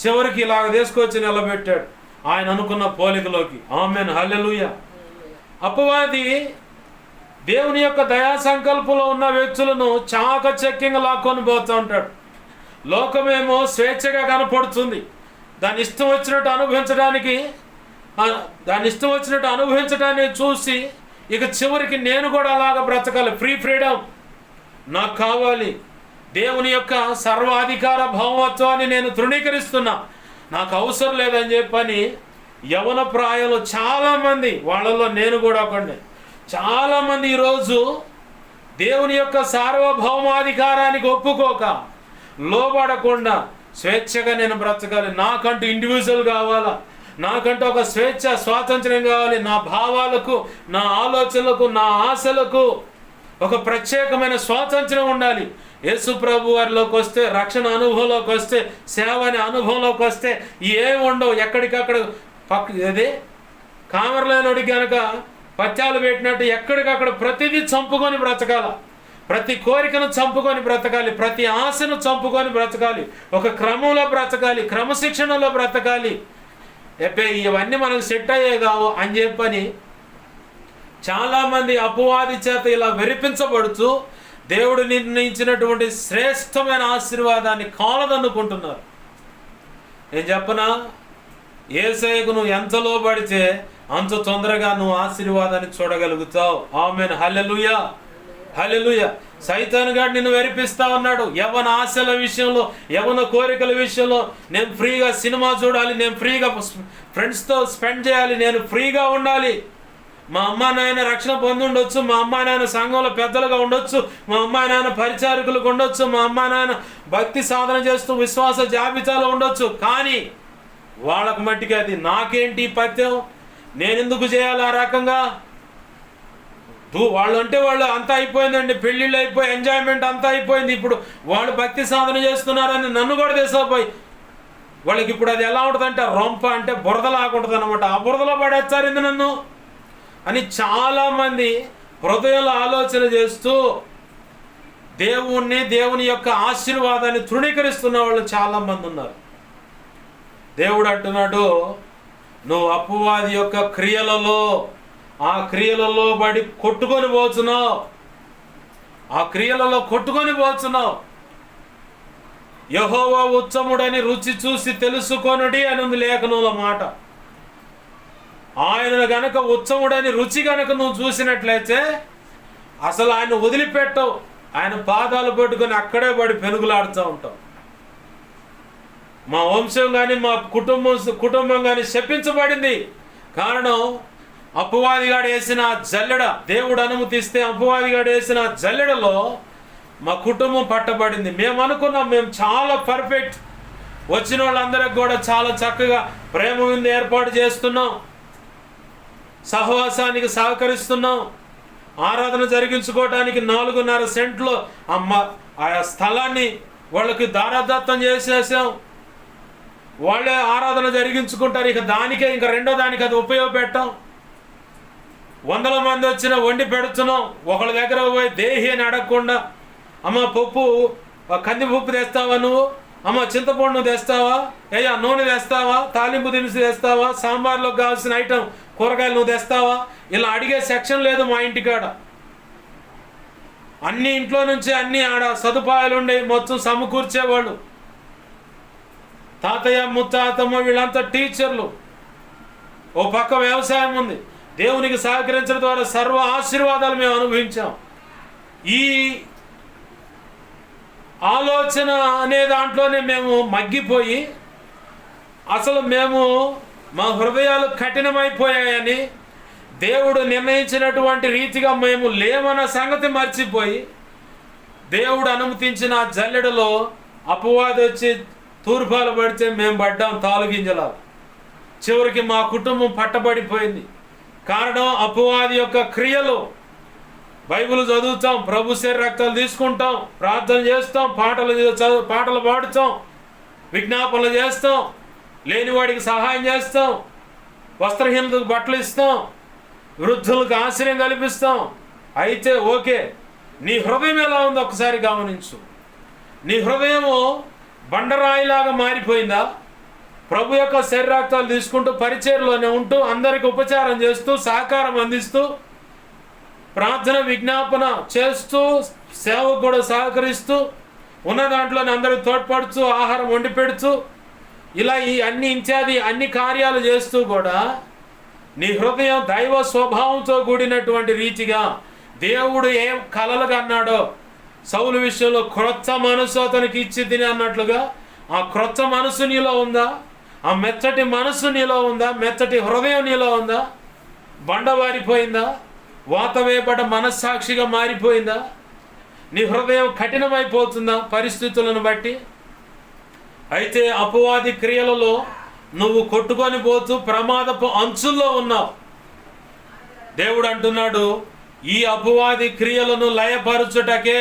చివరికి ఇలాగ తీసుకొచ్చి నిలబెట్టాడు ఆయన అనుకున్న పోలికలోకి. ఆమేన్, హల్లెలూయా. అపవాది దేవుని యొక్క దయా సంకల్పంలో ఉన్న వ్యక్తులను చాకచక్యంగా లాక్కొని పోతూ ఉంటాడు. లోకమేమో స్వేచ్ఛగా కనపడుతుంది. దాని ఇష్టం వచ్చినట్టు అనుభవించడాన్ని చూసి ఇక చివరికి నేను కూడా అలాగ బ్రతకాలి, ఫ్రీడమ్ నాకు కావాలి. దేవుని యొక్క సర్వాధికార భావత్వాన్ని నేను తృణీకరిస్తున్నా, నాకు అవసరం లేదని చెప్పని యవన ప్రాయంలో చాలామంది, వాళ్ళలో నేను కూడా ఒకడిని, చాలామంది ఈరోజు దేవుని యొక్క సార్వభౌమాధికారానికి ఒప్పుకోక, లోబడకుండా స్వేచ్ఛగా నేను బ్రతకాలి, నాకంటూ ఇండివిజువల్ కావాలా, నాకంటే ఒక స్వేచ్ఛ స్వాతంత్ర్యం కావాలి. నా భావాలకు, నా ఆలోచనలకు, నా ఆశలకు ఒక ప్రత్యేకమైన స్వాతంత్ర్యం ఉండాలి. యేసు ప్రభు వారిలోకి వస్తే, రక్షణ అనుభవంలోకి వస్తే, సేవ అనే అనుభవంలోకి వస్తే ఏమి ఉండవు. ఎక్కడికక్కడ అదే కామరలేనోడికి కనుక పత్యాలు పెట్టినట్టు ఎక్కడికక్కడ ప్రతిదీ చంపుకొని బ్రతకాల. ప్రతి కోరికను చంపుకొని బ్రతకాలి, ప్రతి ఆశను చంపుకొని బ్రతకాలి, ఒక క్రమంలో బ్రతకాలి, క్రమశిక్షణలో బ్రతకాలి. ఇవన్నీ మనకు సెట్ అయ్యే కావు అని చెప్పని చాలామంది అపవాది చేత ఇలా వెరిపించబడుతూ దేవుడు నిర్ణయించినటువంటి శ్రేష్టమైన ఆశీర్వాదాన్ని కాలదన్నుకుంటున్నారు. నేను చెప్పనా, యేసయ్యకు నువ్వు ఎంత లోబడితే అంత తొందరగా నువ్వు ఆశీర్వాదాన్ని చూడగలుగుతావు. ఆమేన్. హల్లెలూయా, హల్లెలూయా. సైతాను గాడు నిన్ను వెరిపిస్తా ఉన్నాడు. యవ్వన ఆశల విషయంలో, యవ్వన కోరికల విషయంలో, నేను ఫ్రీగా సినిమా చూడాలి, నేను ఫ్రీగా ఫ్రెండ్స్తో స్పెండ్ చేయాలి, నేను ఫ్రీగా ఉండాలి. మా అమ్మా నాయన రక్షణ పొంది ఉండొచ్చు, మా అమ్మా నాయన సంఘంలో పెద్దలుగా ఉండొచ్చు, మా అమ్మా నాయన పరిచారకులకు ఉండొచ్చు, మా అమ్మా నాయన భక్తి సాధన చేస్తూ విశ్వాస జాబితాలో ఉండొచ్చు. కానీ వాళ్ళకు మట్టికి అది నాకేంటి పత్యం, నేనెందుకు చేయాలి ఆ రకంగా? వాళ్ళు అంటే వాళ్ళు అంతా అయిపోయిందండి, పెళ్ళిళ్ళు అయిపోయి ఎంజాయ్మెంట్ అంతా అయిపోయింది. ఇప్పుడు వాళ్ళు భక్తి సాధన చేస్తున్నారని నన్ను కూడా తీసుకోపోయి వాళ్ళకి ఇప్పుడు అది ఎలా ఉంటుందంటే రొంప అంటే బురదలాగా ఉంటుంది అనమాట. ఆ బురదలో పడేస్తారు ఇది నన్ను అని చాలామంది హృదయంలో ఆలోచన చేస్తూ దేవుని యొక్క ఆశీర్వాదాన్ని తృణీకరిస్తున్న వాళ్ళు చాలామంది ఉన్నారు. దేవుడు అంటున్నాడు, నువ్వు అపవాది యొక్క క్రియలలో, ఆ క్రియలలో పడి కొట్టుకొని పోతున్నావు, ఆ క్రియలలో కొట్టుకొని పోతున్నావు. యెహోవా ఉత్తముడని రుచి చూసి తెలుసుకొనుడి అని ఉంది లేఖనంలో మాట. ఆయన గనక ఉత్తముడని రుచి గనక నువ్వు చూసినట్లయితే అసలు ఆయన వదిలిపెట్టవు. ఆయన పాదాలు పట్టుకొని అక్కడే పడి పెనుగులాడుతూ ఉంటావు. మా వంశం కానీ మా కుటుంబం కానీ శపించబడింది. కారణం అపవాదిగాడు వేసిన జల్లెడ. దేవుడు అనుమతిస్తే అపవాదిగాడు వేసిన జల్లెడలో మా కుటుంబం పట్టబడింది. మేము అనుకున్నాం మేము చాలా పర్ఫెక్ట్, వచ్చిన వాళ్ళందరికి కూడా చాలా చక్కగా ప్రేమ విందు ఏర్పాటు చేస్తున్నాం, సహవాసానికి సహకరిస్తున్నాం, ఆరాధన జరిగించుకోవడానికి 4.5 సెంట్లో ఆ స్థలాన్ని వాళ్ళకి దారాదత్తం చేసేసాం. వాళ్ళే ఆరాధన జరిగించుకుంటారు. ఇక దానికే ఇంకా రెండో దానికి అది ఉపయోగపెట్టాం. 100 మంది వచ్చినా వండి పెడుతున్నాం. ఒకళ్ళ దగ్గర పోయి దేహి అని అడగకుండా, అమ్మ కందిపప్పు తెస్తావా, నువ్వు అమ్మ చింతపండు తెస్తావా, అయ్యా నూనె తెస్తావా, తాలింపు దినుసు తెస్తావా, సాంబార్లోకి కావాల్సిన ఐటెం కూరగాయలు నువ్వు తెస్తావా, ఇలా అడిగే సెక్షన్ లేదు మా ఇంటికాడ. అన్ని ఇంట్లో నుంచి అన్ని ఆడ సదుపాయాలు ఉండేవి, మొత్తం సమకూర్చేవాళ్ళు. తాతయ్య ముత్తాతమ్మ వీళ్ళంతా టీచర్లు. ఓ పక్క వ్యవసాయం ఉంది. దేవునికి సహకరించడం ద్వారా సర్వ ఆశీర్వాదాలు మేము అనుభవించాం. ఈ ఆలోచన అనే దాంట్లోనే మేము మగ్గిపోయి అసలు మా హృదయాలు కఠినమైపోయాయని, దేవుడు నిర్ణయించినటువంటి రీతిగా మేము లేమన్న సంగతి మర్చిపోయి దేవుడు అనుమతించిన జల్లెడలో అపవాది వచ్చి తూర్పాలు పడితే మేము పడ్డాం తాలుగింజలా. చివరికి మా కుటుంబం పట్టబడిపోయింది. కారణం అపవాది యొక్క క్రియలు. బైబిల్ చదువుతాం, ప్రభు శరీర రక్తాలు తీసుకుంటాం, ప్రార్థన చేస్తాం, పాటలు పాడుతాం, విజ్ఞాపనలు చేస్తాం, లేనివాడికి సహాయం చేస్తాం, వస్త్రహీనతకు బట్టలు ఇస్తాం, వృద్ధులకు ఆశ్రయం కల్పిస్తాం. అయితే ఓకే, నీ హృదయం ఎలా ఉందో ఒకసారి గమనించు. నీ హృదయము బండరాయిలాగా మారిపోయిందా? ప్రభు యొక్క శరీరాక్తాలు తీసుకుంటూ పరిచర్లోనే ఉంటూ అందరికి ఉపచారం చేస్తూ సహకారం అందిస్తూ ప్రార్థన విజ్ఞాపన చేస్తూ సేవకు కూడా సహకరిస్తూ ఉన్న దాంట్లోనే అందరికి తోడ్పడుతూ ఆహారం వండి పెడుతూ ఇలా ఈ అన్ని కార్యాలు చేస్తూ కూడా నీ హృదయం దైవ స్వభావంతో కూడినటువంటి రీతిగా దేవుడు ఏం కలలుగా అన్నాడో సౌలు విషయంలో క్రొత్త మనసు అతనికి ఇచ్చి తిని అన్నట్లుగా ఆ క్రొత్త మనసు నీలో ఉందా? ఆ మెత్తటి మనసు నీలో ఉందా? మెత్తటి హృదయం నీలో ఉందా? బండవారిపోయిందా? వాతవేపడ మనస్సాక్షిగా మారిపోయిందా? నీ హృదయం కఠినమైపోతుందా పరిస్థితులను బట్టి? అయితే అపవాది క్రియలలో నువ్వు కొట్టుకొని పోతూ ప్రమాదపు అంచుల్లో ఉన్నావు. దేవుడు అంటున్నాడు, ఈ అపవాది క్రియలను లయపరచుటకే.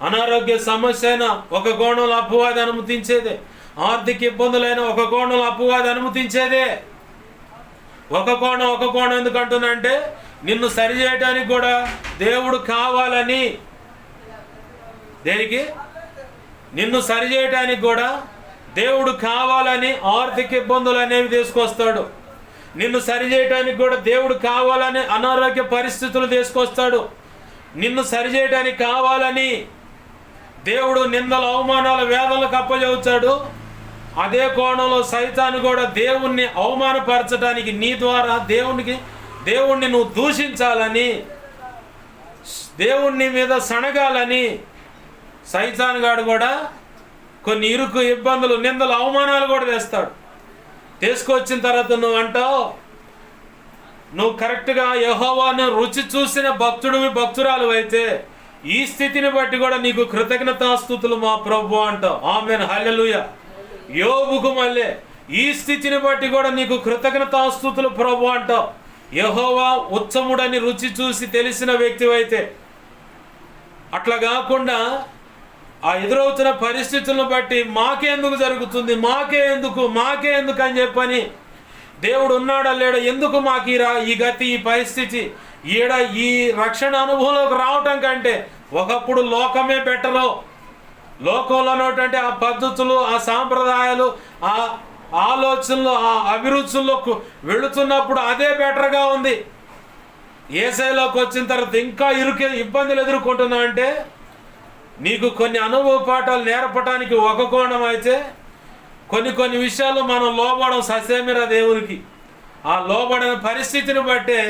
అనారోగ్య సమస్య అయినా ఒక కోణంలో అపవాది అనుమతించేదే, ఆర్థిక ఇబ్బందులైన ఒక కోణంలో అపవాది అనుమతించేదే. ఒక కోణం ఎందుకు అంటున్నా అంటే, నిన్ను సరి చేయడానికి కూడా దేవుడు కావాలని. దేనికి? నిన్ను సరి చేయడానికి కూడా దేవుడు కావాలని ఆర్థిక ఇబ్బందులు అనేవి తీసుకొస్తాడు. నిన్ను సరి చేయడానికి కూడా దేవుడు కావాలని అనారోగ్య పరిస్థితులు తీసుకొస్తాడు. నిన్ను సరి చేయడానికి కావాలని దేవుడు నిందలు, అవమానాలు, వేదనలకు అప్పచెబుతాడు. అదే కోణంలో సైతాను కూడా దేవుణ్ణి అవమానపరచడానికి, నీ ద్వారా దేవుణ్ణి నువ్వు దూషించాలని, దేవుణ్ణి మీద సనగాలని సైతాను గాడు కూడా కొన్ని ఇరుకు, ఇబ్బందులు, నిందలు, అవమానాలు కూడా తెస్తాడు. తీసుకొచ్చిన తర్వాత నువ్వు అంటావు, నువ్వు కరెక్ట్గా యెహోవాను రుచి చూసిన భక్తురాలు అయితే ఈ స్థితిని బట్టి కూడా నీకు కృతజ్ఞతాస్తుతులు మా ప్రభు అంటావు. ఆమేన్, హల్లెలూయా. యోబుకు మళ్ళీ ఈ స్థితిని బట్టి కూడా నీకు కృతజ్ఞతాస్తుతులు ప్రభు అంటావు. యెహోవా ఉత్తముడని రుచి చూసి తెలిసిన వ్యక్తి అయితే. అట్లా కాకుండా ఆ ఎదురవుతున్న పరిస్థితులను బట్టి మాకే ఎందుకు జరుగుతుంది, మాకే ఎందుకు అని చెప్పని, దేవుడు ఉన్నాడా లేడా, ఎందుకు మాకు ఈ గతి, ఈ పరిస్థితి, ఈ రక్షణ అనుభవంలోకి రావటం కంటే ఒకప్పుడు లోకమే బెటరు. లోకంలో ఉన్నటువంటి ఆ పద్ధతులు, ఆ సాంప్రదాయాలు, ఆ ఆలోచనలు, ఆ అభిరుచుల్లో వెళుతున్నప్పుడు అదే బెటర్గా ఉంది. యేసయ్యలోకి వచ్చిన తర్వాత ఇంకా ఇబ్బందులు ఎదుర్కొంటున్నా అంటే, నీకు కొన్ని అనుభవ పాఠాలు నేర్పడానికి ఒక కోణం అయితే, కొన్ని విషయాలు మనం లోబడం ససేమిరా దేవునికి. ఆ లోబడిన పరిస్థితిని బట్టే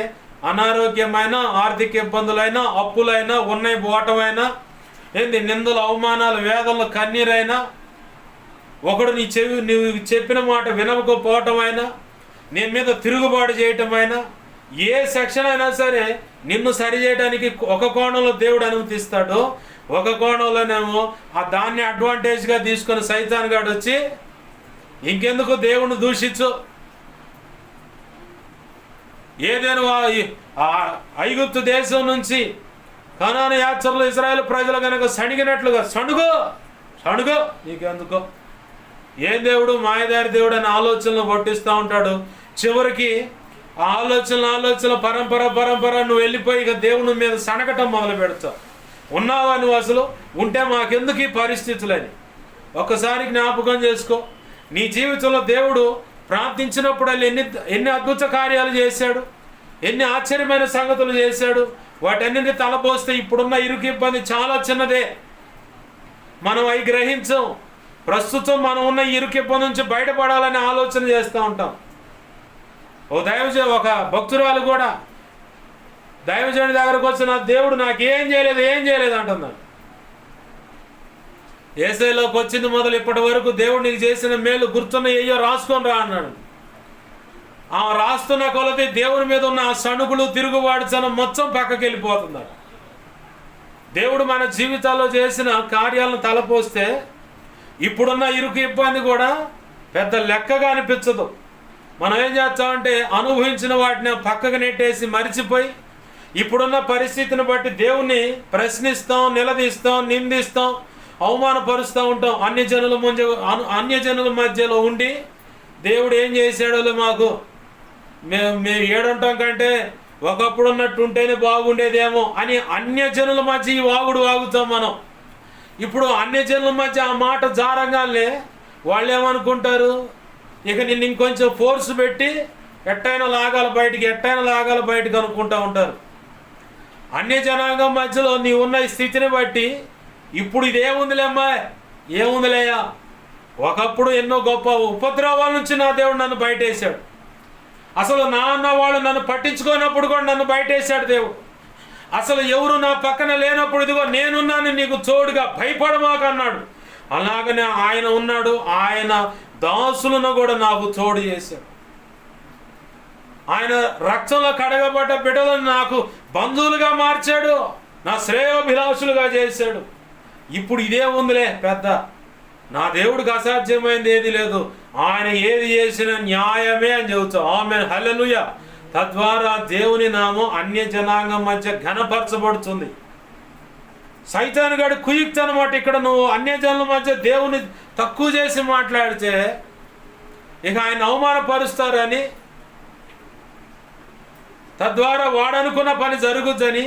అనారోగ్యమైన, ఆర్థిక ఇబ్బందులైనా, అప్పులైనా, ఉన్నాయి పోవటమైనా, నిందలు, అవమానాలు, వేదనలు, కన్నీరైనా, ఒకడు నువ్వు చెప్పిన మాట వినకపోవటమైనా, నీ మీద తిరుగుబాటు చేయటమైనా, ఏ సెక్షన్ అయినా సరే నిన్ను సరి చేయడానికి ఒక కోణంలో దేవుడు అనుమతిస్తాడు. ఒక కోణంలోనేమో ఆ దాన్ని అడ్వాంటేజ్గా తీసుకొని సైతాన్ గాడు వచ్చి ఇంకెందుకు దేవుణ్ణి దూషించు, ఏదైనా ఐగుప్తు దేశం నుంచి కనాను యాత్రలు ఇశ్రాయేలు ప్రజలు కనుక సణిగినట్లుగా సణుగు నీకెందుకో, ఏ దేవుడు మాయదారి దేవుడు అని ఆలోచనలు పట్టిస్తూ ఉంటాడు. చివరికి ఆ ఆలోచన పరంపర నువ్వు వెళ్ళిపోయి ఇక దేవుని మీద సనగటం మొదలు పెడతావు. ఉన్నావా నువ్వు? అసలు ఉంటే మాకెందుకు ఈ పరిస్థితులని ఒక్కసారి జ్ఞాపకం చేసుకో. నీ జీవితంలో దేవుడు ప్రార్థించినప్పుడు ఎన్ని అద్భుత కార్యాలు చేశాడు, ఎన్ని ఆశ్చర్యమైన సంగతులు చేశాడు. వాటన్నింటినీ తలపోస్తే ఇప్పుడున్న ఇరుకు ఇబ్బంది చాలా చిన్నదే. మనం అవి గ్రహించం. ప్రస్తుతం మనం ఉన్న ఇరుకు ఇబ్బంది నుంచి బయటపడాలని ఆలోచన చేస్తూ ఉంటాం. ఒక భక్తురాలు కూడా దైవజనుడి దగ్గరకు వచ్చిన, దేవుడు నాకు ఏం చేయలేదు అంటున్నాడు. యేసయ్యలోకి వచ్చింది మొదలు ఇప్పటి వరకు దేవుడు నీకు చేసిన మేలు గుర్తున్న రాసుకొని రా అన్నాడు. ఆ రాస్తున్న కొలది దేవుని మీద ఉన్న ఆ సణుగులు, తిరుగుబాటుతనం మొత్తం పక్కకి వెళ్ళిపోతున్నారు. దేవుడు మన జీవితాల్లో చేసిన కార్యాలను తలపోస్తే ఇప్పుడున్న ఇరుకు ఇబ్బంది కూడా పెద్ద లెక్కగా అనిపించదు. మనం ఏం చేస్తామంటే అనుభవించిన వాటిని పక్కకు నెట్టేసి మరిచిపోయి ఇప్పుడున్న పరిస్థితిని బట్టి దేవుణ్ణి ప్రశ్నిస్తాం, నిలదీస్తాం, నిందిస్తాం, అవమానపరుస్తూ ఉంటాం. అన్యజనుల మధ్యలో ఉండి దేవుడు ఏం చేశాడో మాకు మేము ఏడుంటాం కంటే ఒకప్పుడు ఉన్నట్టు ఉంటేనే బాగుండేదేమో అని అన్యజనుల మధ్య ఈ వాగుతాం మనం. ఇప్పుడు అన్యజనుల మధ్య ఆ మాట జారంగానే వాళ్ళు ఏమనుకుంటారు, ఇక నిన్ను ఇంకొంచెం ఫోర్స్ పెట్టి ఎట్టైనా లాగాలి బయటికి అనుకుంటూ ఉంటారు. అన్య జనాంగం మధ్యలో నీ ఉన్న స్థితిని బట్టి ఇప్పుడు ఇదేముందిలేమ్మా, ఏముందిలేయా, ఒకప్పుడు ఎన్నో గొప్ప ఉపద్రవాల నుంచి నా దేవుడు నన్ను బయటేశాడు. అసలు నా అన్న వాళ్ళు నన్ను పట్టించుకోనప్పుడు కూడా నన్ను బయటేశాడు దేవుడు. అసలు ఎవరు నా పక్కన లేనప్పుడు ఇదిగో నేనున్నాను నీకు తోడుగా, భయపడమాకన్నాడు. అలాగనే ఆయన ఉన్నాడు. ఆయన దాసులను కూడా నాకు తోడు చేశాడు. ఆయన రక్తంలో కడగబడ్డ బిడ్డలను నాకు బంధువులుగా మార్చాడు, నా శ్రేయోభిలాషులుగా చేశాడు. ఇప్పుడు ఇదే ఉందిలే పెద్ద, నా దేవుడికి అసాధ్యమైంది ఏది లేదు, ఆయన ఏది చేసిన న్యాయమే అని చెబుతాం. ఆమేన్, హల్లెలూయా. తద్వారా దేవుని నామం అన్య జనాంగం మధ్య ఘనపరచబడుతుంది. సైతాను గాడి కుయుక్తి అనమాట. ఇక్కడ నువ్వు అన్యజనుల మధ్య దేవుని తక్కువ చేసి మాట్లాడితే ఇక ఆయన అవమానపరుస్తారని, తద్వారా వాడనుకున్న పని జరుగుద్దని,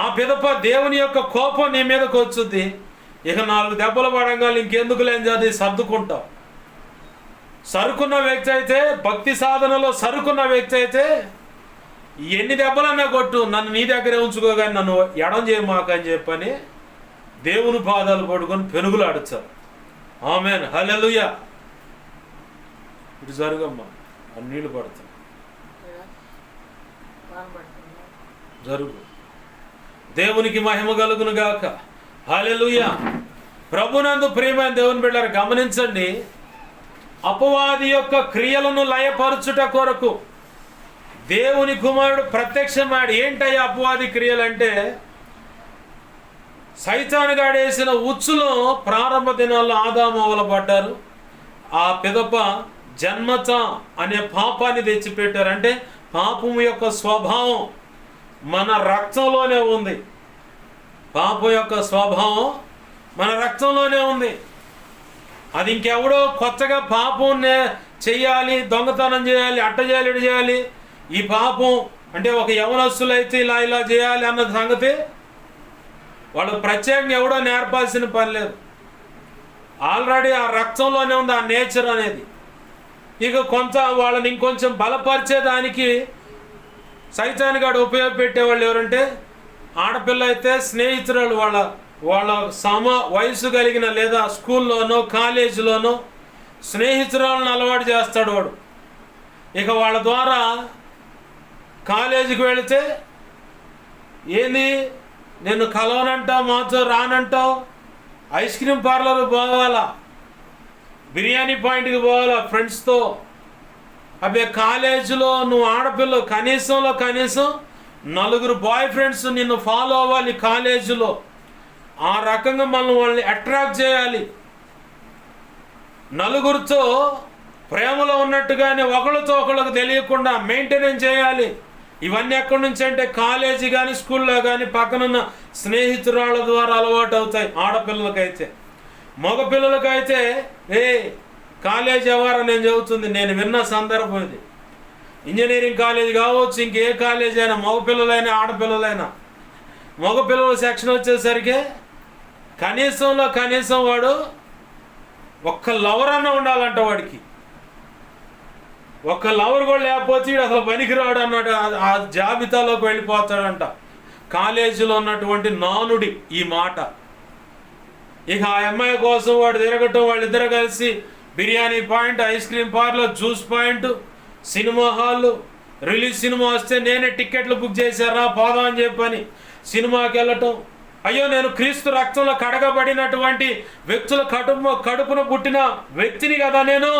ఆ పిదప దేవుని యొక్క కోపం నీ మీదకి వచ్చుద్ది. ఇక 4 దెబ్బలు పడంగా ఇంకెందుకు లేని అది సర్దుకుంటావు. సరుకున్న వ్యక్తి అయితే, భక్తి సాధనలో సరుకున్న వ్యక్తి అయితే ఎన్ని దెబ్బలన్నా కొట్టు, నన్ను నీ దగ్గరే ఉంచుకోగాని నన్ను ఎడం చేయమాక అని చెప్పని దేవుని పాదాలు పడుకొని పెనుగులాడుతారు. ఆమేన్, హల్లెలూయా. ఇటు జరుగమ్మా, ఆ నీళ్లు పడతాయి, జరుగు. దేవునికి మహిమ కలుగును గాక. హల్లెలూయా. ప్రభునందు ప్రియమైన దేవుని బిడ్డలారా, గమనించండి, అపవాది యొక్క క్రియలను లయపరచుట కొరకు దేవుని కుమారుడు ప్రత్యక్షమాడు. ఏంటయ్యా అపవాది క్రియలంటే, సైతాను గాడేసిన ఉచ్చులో ప్రారంభ దినాల్లో ఆదాము అవలబడ్డారు. ఆ పిదప జన్మత అనే పాపాన్ని తెచ్చిపెట్టారు. అంటే పాపము యొక్క స్వభావం మన రక్తంలోనే ఉంది. పాపం యొక్క స్వభావం మన రక్తంలోనే ఉంది. అది ఇంకెవడో కొత్తగా పాపం చెయ్యాలి, దొంగతనం చేయాలి, అట్ట చేయాలి, ఇటు చేయాలి, ఈ పాపం అంటే ఒక యవనస్తులైతే ఇలా చేయాలి అన్న సంగతి వాళ్ళు ప్రత్యేకంగా ఎవడో నేర్పాల్సిన పని లేదు. ఆల్రెడీ ఆ రక్తంలోనే ఉంది ఆ నేచర్ అనేది. ఇక కొంత వాళ్ళని ఇంకొంచెం బలపరిచేదానికి సైతాను గాడు ఉపయోగపెట్టేవాళ్ళు ఎవరంటే, ఆడపిల్ల అయితే స్నేహితురాలు, వాళ్ళ సమ వయసు కలిగిన లేదా స్కూల్లోనో కాలేజీలోనో స్నేహితురాలను అలవాటు చేస్తాడు వాడు. ఇక వాళ్ళ ద్వారా కాలేజీకి వెళితే ఏంది, నేను కలవనంటావు, మాతో రానంటావు, ఐస్ క్రీమ్ పార్లర్ పోవాలా, బిర్యానీ పాయింట్కి పోవాలా ఫ్రెండ్స్తో. అబ్బే కాలేజీలో నువ్వు ఆడపిల్ల కనీసం 4 బాయ్ ఫ్రెండ్స్ నిన్ను ఫాలో అవ్వాలి కాలేజీలో. ఆ రకంగా వాళ్ళని అట్రాక్ట్ చేయాలి. నలుగురితో ప్రేమలో ఉన్నట్టుగానే ఒకళ్ళతో ఒకళ్ళకి తెలియకుండా మెయింటెనెన్స్ చేయాలి. ఇవన్నీ ఎక్కడి నుంచి అంటే కాలేజీ కానీ స్కూల్లో కానీ పక్కనున్న స్నేహితురాళ్ళ ద్వారా అలవాటు అవుతాయి. ఆడపిల్లలకైతే. మగపిల్లలకైతే కాలేజ్ ఎవరు నేను చెబుతుంది, నేను విన్న సందర్భం ఇది. ఇంజనీరింగ్ కాలేజ్ కావచ్చు, ఇంకే కాలేజ్ అయినా, మగపిల్లలైనా ఆడపిల్లలైనా, మగపిల్లల సెక్షన్ వచ్చేసరికి కనీసం వాడు ఒక్క లవర్ అన్న ఉండాలంట. వాడికి ఒక్క లవర్ కూడా లేకపోతే వీడు అసలు పనికిరాడు అన్నట్టు ఆ జాబితాలోకి వెళ్ళిపోతాడంట. కాలేజీలో ఉన్నటువంటి నానుడి ఈ మాట. ఇక ఆ అమ్మాయి కోసం వాడు తిరగటం, వాళ్ళిద్దరు కలిసి biryani point, ice cream parlour, juice point, cinema hall, release cinema వస్తే నేనే టికెట్లు బుక్ చేశారా పోదాం అని చెప్పని సినిమాకి వెళ్ళటం. అయ్యో నేను క్రీస్తు రక్తంలో కడగబడినటువంటి వ్యక్తుల కడుపున పుట్టిన వ్యక్తిని కదా నేను,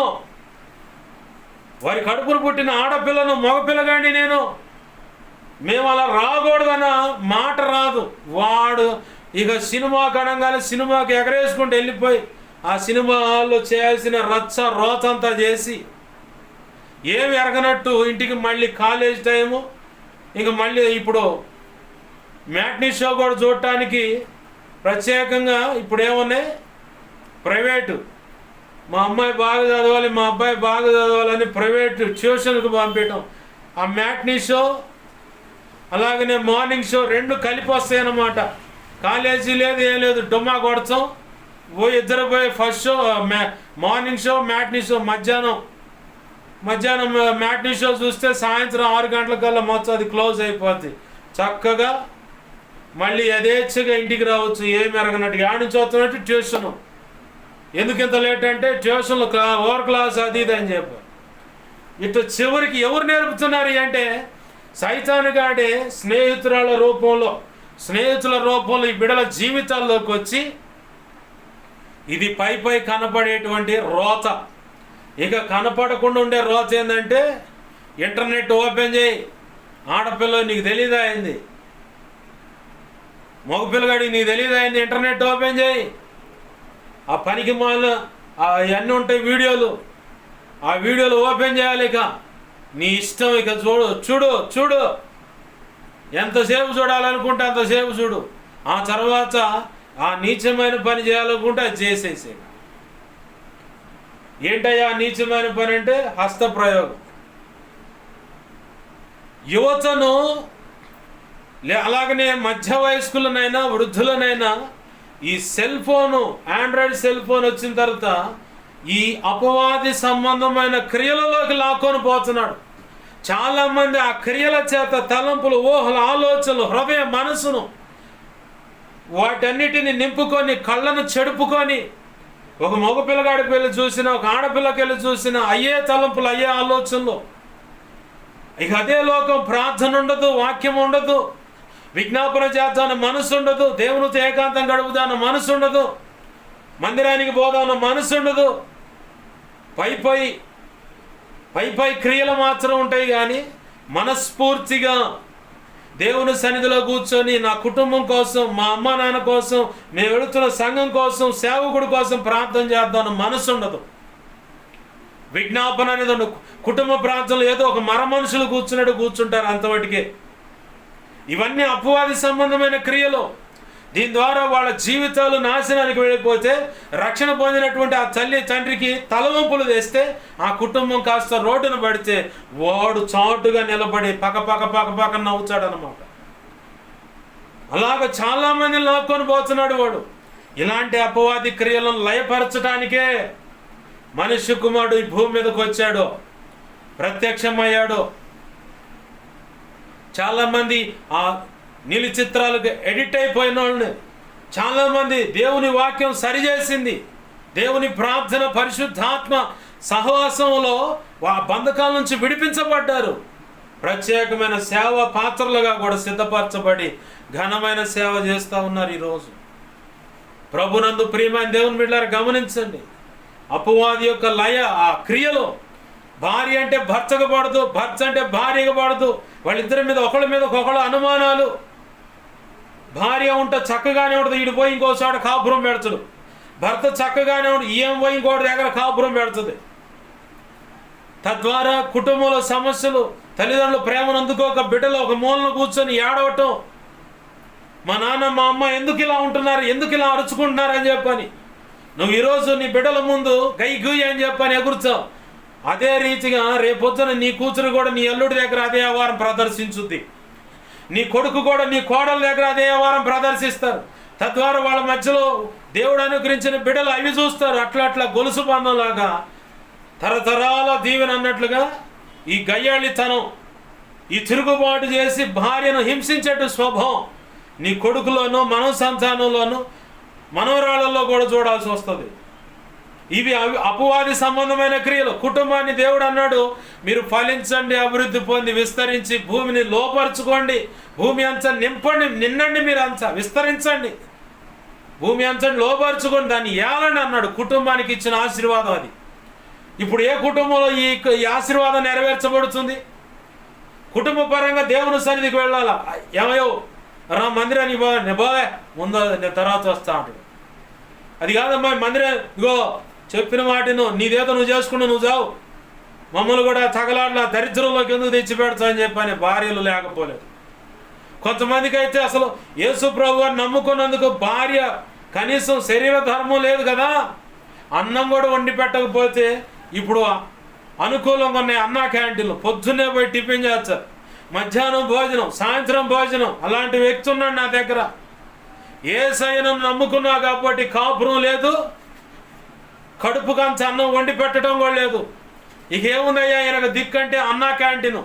వారి కడుపును పుట్టిన ఆడపిల్లను, మగపిల్లగాడిని నేను, మేము అలా రాకూడదన్న మాట రాదు. వాడు ఇక సినిమా కడంగానే సినిమాకి ఎగరేసుకుంటూ వెళ్ళిపోయి ఆ సినిమా హాల్లో చేయాల్సిన రచ్చ రోతంతా చేసి ఏమి ఎరగనట్టు ఇంటికి మళ్ళీ కాలేజ్ టైము. ఇంక మళ్ళీ ఇప్పుడు మ్యాట్నీ షో కూడా చూడటానికి ప్రత్యేకంగా ఇప్పుడు ఏమున్నాయి, ప్రైవేటు, మా అమ్మాయి బాగా చదవాలి, మా అబ్బాయి బాగా చదవాలని ప్రైవేట్ ట్యూషన్కి పంపించడం. ఆ మ్యాట్నీ షో అలాగనే మార్నింగ్ షో 2 కలిపి వస్తాయి అన్నమాట. కాలేజీ లేదు, ఏం లేదు, డుమ్మా కొడతాం, ఇద్దరు పోయి first show morning show, matinee show మధ్యాహ్నం మ్యాట్నీ షో చూస్తే సాయంత్రం 6 గంటలకల్లా మొత్తం అది క్లోజ్ అయిపోద్ది. చక్కగా మళ్ళీ యథేచ్ఛగా ఇంటికి రావచ్చు, ఏమి ఎరగనట్టు. యాడ్ నుంచి వస్తున్నట్టు ట్యూషను. ఎందుకు ఇంత లేట్ అంటే ట్యూషన్లో ఓవర్ క్లాస్ అది ఇది అని చెప్పారు. ఇటు చివరికి ఎవరు నేర్పుతున్నారు అంటే సైతాను గాడే స్నేహితుల రూపంలో ఈ బిడ్డల జీవితాల్లోకి వచ్చి ఇది పై కనపడేటువంటి రోత. ఇక కనపడకుండా ఉండే రోత ఏంటంటే ఇంటర్నెట్ ఓపెన్ చేయి, ఆడపిల్ల నీకు తెలీదా అయింది, మగపిల్లగాడికి నీకు తెలీదా అయింది, ఇంటర్నెట్ ఓపెన్ చేయి, ఆ పనికి మాల అవన్నీ ఉంటాయి వీడియోలు, ఆ వీడియోలు ఓపెన్ చేయాలి. ఇక నీ ఇష్టం, ఇక చూడు చూడు ఎంతసేపు చూడాలనుకుంటే అంతసేపు చూడు. ఆ తర్వాత ఆ నీచమైన పని చేయాలనుకుంటే అది చేసేసే. ఏంటయ్యా నీచమైన పని అంటే హస్తప్రయోగం. యువతను అలాగనే మధ్య వయస్కులనైనా వృద్ధులనైనా ఈ cell phone, Android cell phone వచ్చిన తర్వాత ఈ అపవాది సంబంధమైన క్రియలలోకి లాక్కొని పోతున్నాడు. చాలామంది ఆ క్రియల చేత తలంపులు, ఊహలు, ఆలోచనలు, హృదయ మనసును వాటన్నిటిని నింపుకొని కళ్ళను చెడుపుకొని ఒక మగ పిల్లగాడికి వెళ్ళి చూసినా, ఒక ఆడపిల్లకి వెళ్ళి చూసినా అయ్యే తలంపులు, అయ్యే ఆలోచనలు. ఇక అదే లోకం. ప్రార్థన ఉండదు, వాక్యం ఉండదు, విజ్ఞాపన చేద్దాన్న మనసు ఉండదు, దేవునితో ఏకాంతం గడుపుదాన్న మనసు ఉండదు, మందిరానికి పోదాన్న మనసు ఉండదు. పై క్రియలు మాత్రం ఉంటాయి. కానీ మనస్ఫూర్తిగా దేవుని సన్నిధిలో కూర్చొని నా కుటుంబం కోసం, మా అమ్మ నాన్న కోసం, మేము వెళుతున్న సంఘం కోసం, సేవకుడి కోసం ప్రార్థన చేద్దాం మనసు ఉండదు. విజ్ఞాపన అనేది ఉండదు. కుటుంబ ప్రార్థనలు ఏదో ఒక మర మనుషులు కూర్చున్నట్టు కూర్చుంటారు, అంతవరకే. ఇవన్నీ అపవాది సంబంధమైన క్రియలు. దీని ద్వారా వాళ్ళ జీవితాలు నాశనానికి వెళ్ళిపోతే, రక్షణ పొందినటువంటి ఆ తల్లి తండ్రికి తలవంపులు వేస్తే, ఆ కుటుంబం కాస్త రోడ్డున పడితే వాడు చాటుగా నిలబడి పక్క నవ్వుతాడనమాట. అలాగ చాలామంది లాక్కొని పోతున్నాడు వాడు. ఇలాంటి అపవాది క్రియలను లయపరచడానికే మనుష్య కుమారుడు ఈ భూమి మీదకి వచ్చాడు, ప్రత్యక్షమయ్యాడు. చాలామంది ఆ నీలి చిత్రాలకు ఎడిట్ అయిపోయిన వాళ్ళని, చాలామంది దేవుని వాక్యం సరిచేసింది, దేవుని ప్రార్థన, పరిశుద్ధాత్మ సహవాసంలో ఆ బంధకాల నుంచి విడిపించబడ్డారు. ప్రత్యేకమైన సేవ పాత్రలుగా కూడా సిద్ధపరచబడి ఘనమైన సేవ చేస్తూ ఉన్నారు ఈరోజు. ప్రభునందు ప్రియమైన దేవుని బిడ్డలారా గమనించండి, అపవాది యొక్క లయ ఆ క్రియలో భార్య అంటే భర్తకు పడదు, భర్త అంటే భార్యకు పడదు. వాళ్ళిద్దరి మీద ఒకళ్ళ మీద ఒకళ్ళు అనుమానాలు. భార్య ఉంటే చక్కగానే ఉంటుంది, ఈడు పోయి ఇంకోసారి కాపురం పెడతాడు. భర్త చక్కగానే ఉంటుంది, ఏం పోయి ఇంకోటి దగ్గర కాపురం పెడుతుంది. తద్వారా కుటుంబంలో సమస్యలు, తల్లిదండ్రులు ప్రేమను అందుకోక బిడ్డలు ఒక మూలను కూర్చొని ఏడవటం, మా నాన్న మా అమ్మ ఎందుకు ఇలా ఉంటున్నారు, ఎందుకు ఇలా అరుచుకుంటున్నారు అని చెప్పని నువ్వు ఈరోజు నీ బిడ్డల ముందు గై గుయ్యి అని చెప్పని ఎగురుచావు. అదే రీతిగా రేపొద్దున నీ కూతురు కూడా నీ అల్లుడి దగ్గర అదే వ్యవహారం ప్రదర్శించుద్ది, నీ కొడుకు కూడా నీ కోడల దగ్గర అదే వ్యవహారం ప్రదర్శిస్తారు. తద్వారా వాళ్ళ మధ్యలో దేవుడు అనుగ్రహించిన బిడ్డలు అవి చూస్తారు. అట్లా గొలుసు బంధంలాగా తరతరాల దీవెన అన్నట్లుగా ఈ గయ్యాళితనం, ఈ తిరుగుబాటు చేసి భార్యను హింసించేట స్వభావం నీ కొడుకులోనూ, మనవ సంతానంలోనూ, మనవరాళ్ళల్లో కూడా చూడాల్సి వస్తుంది. ఇవి అపవాది సంబంధమైన క్రియలు. కుటుంబాన్ని దేవుడు అన్నాడు, మీరు ఫలించండి, అభివృద్ధి పొంది విస్తరించి భూమిని లోపరుచుకోండి, భూమి అంచ నింపండి, నిన్నండి, మీరు అంచ విస్తరించండి, భూమి అంచని లోపరుచుకోండి, దాన్ని ఏలండి అన్నాడు. కుటుంబానికి ఇచ్చిన ఆశీర్వాదం అది. ఇప్పుడు ఏ కుటుంబంలో ఈ ఆశీర్వాదం నెరవేర్చబడుతుంది? కుటుంబ పరంగా దేవుని సన్నిధికి వెళ్ళాలా? ఏమయ్యో రా మందిరానికి పోవే, ముందు నేను తర్వాత వస్తా అంటాడు. అది కాదమ్మా మందిరం, ఇగో చెప్పిన మాటను నీదేదో నువ్వు చేసుకుంటూ నువ్వు చావు, మమ్మల్ని కూడా తగలాట్లా దరిద్రంలోకి ఎందుకు తెచ్చిపెడతావు అని చెప్పని భార్యలు లేకపోలేదు. కొంతమందికి అయితే అసలు యేసు ప్రభు వారిని నమ్ముకున్నందుకు భార్య కనీసం శరీర ధర్మం లేదు కదా, అన్నం కూడా వండి పెట్టకపోతే ఇప్పుడు అనుకూలంగా ఉన్నాయి అన్నా క్యాంటీన్లు. పొద్దున్నే పోయి టిఫిన్ చేస్తారు, మధ్యాహ్నం భోజనం, సాయంత్రం భోజనం. అలాంటి వ్యక్తి ఉన్నాడు నా దగ్గర. యేసయ్యను నమ్ముకున్నావు కాబట్టి కాపురం లేదు, కడుపు కంచ అన్నం వండి పెట్టడం కూడా లేదు. ఇక ఏముందయ్యా ఈయనకు దిక్కంటే అన్నా క్యాంటీను.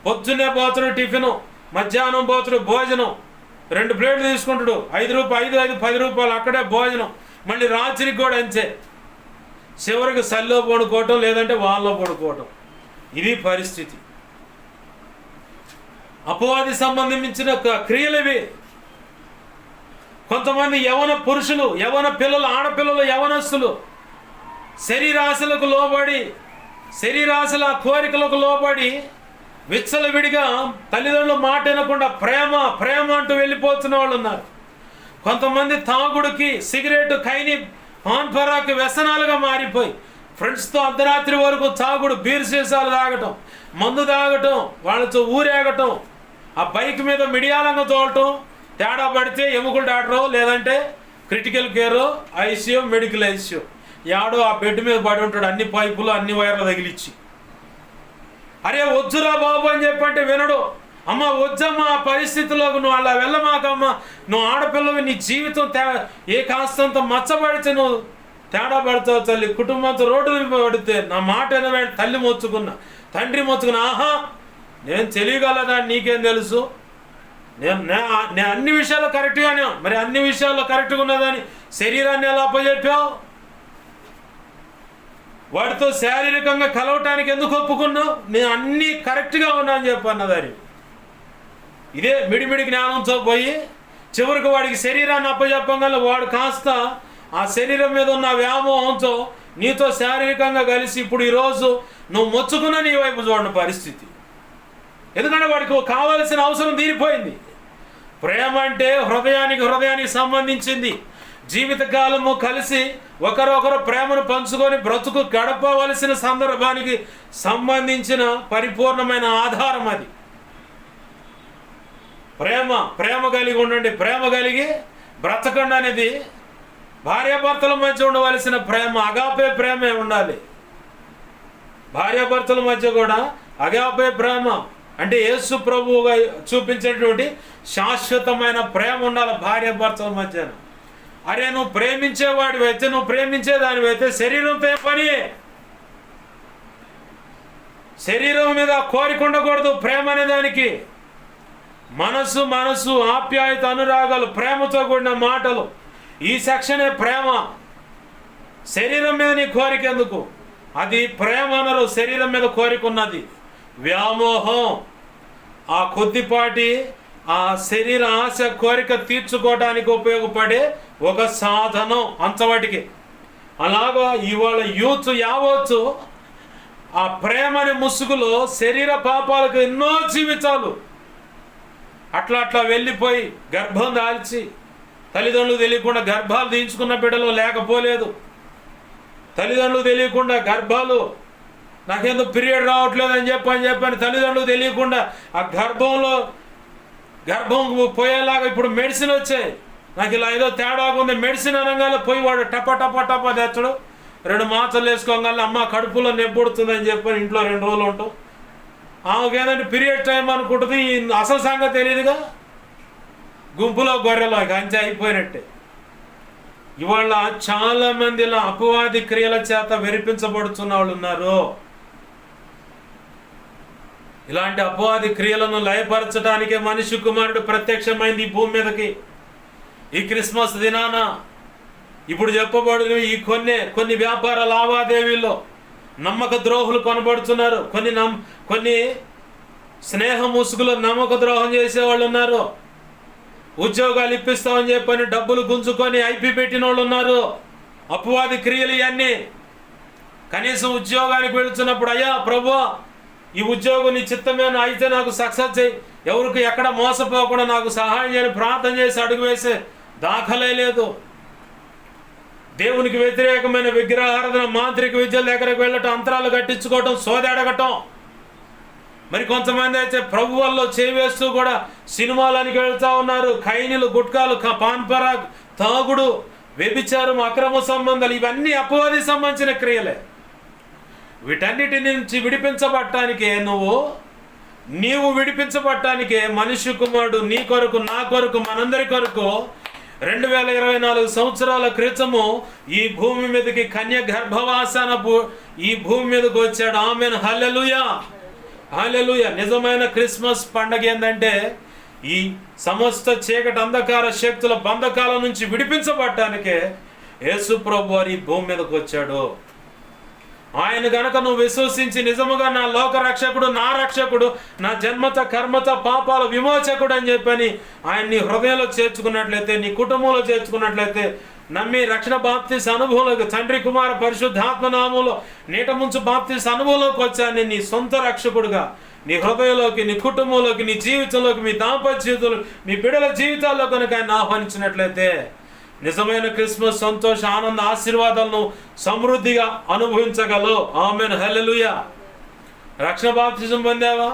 పొద్దున్నే పోతుడు టిఫిను, మధ్యాహ్నం పోతుడు భోజనం, 2 ప్లేట్లు తీసుకుంటాడు, 5 రూపాయలు, 5 10 రూపాయలు అక్కడే భోజనం. మళ్ళీ రాత్రికి కూడా అంతే. చివరికి సల్లో పడుకోవటం, లేదంటే వాళ్ళలో పడుకోవటం. ఇది పరిస్థితి. అపవాది సంబంధించిన క్రియలు ఇవి. కొంతమంది యవన పురుషులు, యవన పిల్లలు, ఆడపిల్లలు, యవనస్తులు శరీరాశలకు లోబడి, శరీరాశల కోరికలకు లోబడి విచ్చలవిడిగా తల్లిదండ్రులు మాట వినకుండా ప్రేమ అంటూ వెళ్ళిపోతున్న వాళ్ళు ఉన్నారు. కొంతమంది తాగుడికి, సిగరెట్, ఖైని పాన్ పరాకు వ్యసనాలుగా మారిపోయి ఫ్రెండ్స్తో అర్ధరాత్రి వరకు తాగుడు, బీర్ సీసాలు తాగటం, మందు తాగటం, వాళ్ళతో ఊరేగటం, ఆ బైక్ మీద మిడియాలంగా తోలటం, తేడా పడితే ఎముకలు డాక్టరు, లేదంటే critical care, ICU, medical ICU, యాడో ఆ బెడ్ మీద పడి ఉంటాడు, అన్ని పైపులు అన్ని వైర్లు తగిలిచ్చి. అరే వద్దురా బాబు అని చెప్పంటే వినడు. అమ్మ వద్దమ్మా, ఆ పరిస్థితుల్లోకి నువ్వు అలా వెళ్ళమాకమ్మా, నువ్వు ఆడపిల్లవి, నీ జీవితం ఏ కాస్తంత మచ్చబడితే నువ్వు తేడా పడతావు తల్లి. కుటుంబంతో రోడ్డు మీద పడితే నా మాట ఏదైనా తల్లి మొచ్చుకున్నా, తండ్రి మొచ్చుకున్నా, ఆహా నేను తెలియగలదా, నీకేం తెలుసు, నేను అన్ని విషయాల్లో కరెక్ట్గానే, మరి అన్ని విషయాల్లో కరెక్ట్గా ఉన్నదని శరీరాన్ని ఎలా అప్పచెప్పావు? వాడితో శారీరకంగా కలవటానికి ఎందుకు ఒప్పుకున్నావు? నేను అన్నీ కరెక్ట్గా ఉన్నా అని చెప్పన్నదాన్ని. ఇదే మిడిమిడి జ్ఞానంతో పోయి చివరికి వాడికి శరీరాన్ని అప్పచెప్పగల వాడు కాస్త ఆ శరీరం మీద ఉన్న వ్యామోహంతో నీతో శారీరకంగా కలిసి ఇప్పుడు ఈరోజు నువ్వు మొచ్చుకున్న నీ వైపు చూడని పరిస్థితి. ఎందుకంటే వాడికి కావాల్సిన అవసరం తీరిపోయింది. ప్రేమ అంటే హృదయానికి సంబంధించింది. జీవితకాలము కలిసి ఒకరొకరు ప్రేమను పంచుకొని బ్రతుకు గడపవలసిన సందర్భానికి సంబంధించిన పరిపూర్ణమైన ఆధారం అది. ప్రేమ కలిగి ఉండండి, ప్రేమ కలిగి బ్రతకండి అనేది భార్యాభర్తల మధ్య ఉండవలసిన ప్రేమ. అగాపే ప్రేమే ఉండాలి. భార్యాభర్తల మధ్య కూడా అగాపే ప్రేమ అంటే యేసు ప్రభువుగా చూపించేటువంటి శాశ్వతమైన ప్రేమ ఉండాలి భార్యాభర్తల మధ్యన. అరే నువ్వు ప్రేమించేవాడివైతే, నువ్వు ప్రేమించేదానివైతే శరీరంతో ఏం పని? శరీరం మీద కోరిక ఉండకూడదు. ప్రేమ అనే దానికి మనసు ఆప్యాయత, అనురాగాలు, ప్రేమతో కూడిన మాటలు, ఈ సెక్షనే ప్రేమ. శరీరం మీద నీ కోరిక ఎందుకు? అది ప్రేమ అనరు. శరీరం మీద కోరిక ఉన్నది వ్యామోహం. ఆ కొద్దిపాటి ఆ శరీర ఆశ కోరిక తీర్చుకోవడానికి ఉపయోగపడే ఒక సాధనం అంతవాటికి. అలాగా ఇవాళ యూత్ యావత్తు ఆ ప్రేమని ముసుగులో శరీర పాపాలకు ఎన్నో జీవితాలు అట్లా వెళ్ళిపోయి గర్భం దాల్చి తల్లిదండ్రులు తెలియకుండా గర్భాలు దించుకున్న బిడ్డలు లేకపోలేదు. తల్లిదండ్రులు తెలియకుండా గర్భాలు, నాకేందుకు పీరియడ్ రావట్లేదు అని చెప్పని తల్లిదండ్రులు తెలియకుండా ఆ గర్భం పోయేలాగా ఇప్పుడు మెడిసిన్ వచ్చాయి. నాకు ఇలా ఏదో తేడాగా ఉంది మెడిసిన్ అనగానే పోయి వాడు టప తెచ్చడు, 2 మాత్రలు వేసుకోగానే అమ్మ కడుపులో నెబ్బుడుతుందని చెప్పని ఇంట్లో 2 రోజులు ఉంటాం. ఆమెకు ఏంటంటే పీరియడ్ టైం అనుకుంటుంది, అసలు సంగతి తెలియదుగా. గుంపులో గొర్రెలో అంచె అయిపోయినట్టే. ఇవాళ చాలా మంది ఇలా అపవాది క్రియల చేత వెరిపించబడుతున్న వాళ్ళు ఉన్నారు. ఇలాంటి అపవాది క్రియలను లయపరచడానికే మనిషి కుమారుడు ప్రత్యక్షమైంది ఈ భూమి మీదకి. ఈ క్రిస్మస్ దినాన ఇప్పుడు చెప్పబడిన ఈ కొన్ని వ్యాపార లావాదేవీల్లో నమ్మక ద్రోహులు కొనబడుతున్నారు. కొన్ని స్నేహ ముసుగులో నమ్మక ద్రోహం చేసేవాళ్ళు ఉన్నారు. ఉద్యోగాలు ఇప్పిస్తామని చెప్పని డబ్బులు గుంజుకొని ఐపీ పెట్టిన వాళ్ళు ఉన్నారు. అపవాది క్రియలు ఇవన్నీ. కనీసం ఉద్యోగానికి వెళుతున్నప్పుడు అయ్యా ప్రభువా ఈ ఉద్యోగం నీ చిత్తమేనా అయితే నాకు సక్సెస్ చేయి, ఎవరికి ఎక్కడ మోసపోకుండా నాకు సహాయం చేయని ప్రార్థన చేసి అడుగు వేసే దాఖలే లేదు. దేవునికి వ్యతిరేకమైన విగ్రహారాధన, మాంత్రిక విద్యల దగ్గరకు వెళ్ళటం, అంతరాలు కట్టించుకోవటం, సోదెడగటం. మరి కొంతమంది అయితే ప్రభు వల్ల చేవేస్తూ కూడా సినిమాలనికి వెళ్తూ ఉన్నారు. ఖైనీలు, గుట్కాలు, పాన్ పరాగ్, తాగుడు, వ్యభిచారం, అక్రమ సంబంధాలు, ఇవన్నీ అపవాది సంబంధించిన క్రియలే. వీటన్నిటి నుంచి విడిపించబడటానికే నీవు విడిపించబడటానికే మనిషి కుమారుడు నీ కొరకు, నా కొరకు, మనందరి కొరకు 2024 సంవత్సరాల క్రితము ఈ భూమి మీదకి కన్య గర్భవాసాన ఈ భూమి మీదకి వచ్చాడు. ఆమెన్, హల్లెలూయా, హల్లెలూయా. నిజమైన క్రిస్మస్ పండగ ఏంటంటే ఈ సమస్త చీకటి అంధకార శక్తుల బంధకాల నుంచి విడిపించబడటానికే యేసు ప్రభు వారి భూమి మీదకి వచ్చాడు. ఆయన గనక నువ్వు విశ్వసించి నిజముగా నా లోక రక్షకుడు, నా రక్షకుడు, నా జన్మత కర్మత పాపాల విమోచకుడు అని చెప్పని ఆయన నీ హృదయంలో చేర్చుకున్నట్లయితే, నీ కుటుంబంలో చేర్చుకున్నట్లయితే, నమ్మి రక్షణ బాప్తిస్ అనుభవంలోకి, తండ్రి కుమార పరిశుద్ధాత్మ నామంలో నీట ముంచు బాప్తిస్ అనుభవంలోకి వచ్చాను నీ సొంత రక్షకుడుగా నీ హృదయంలోకి, నీ కుటుంబంలోకి, నీ జీవితంలోకి, మీ దాంపత్య జీవితంలో, మీ బిడ్డల జీవితాల్లో కనుక ఆయన ఆహ్వానించినట్లయితే నిజమైన క్రిస్మస్ సంతోష ఆనంద ఆశీర్వాదాలను సమృద్ధిగా అనుభవించగలవు. ఆమేన్, హల్లెలూయా. రక్షణ బాప్తిజం పొందావా?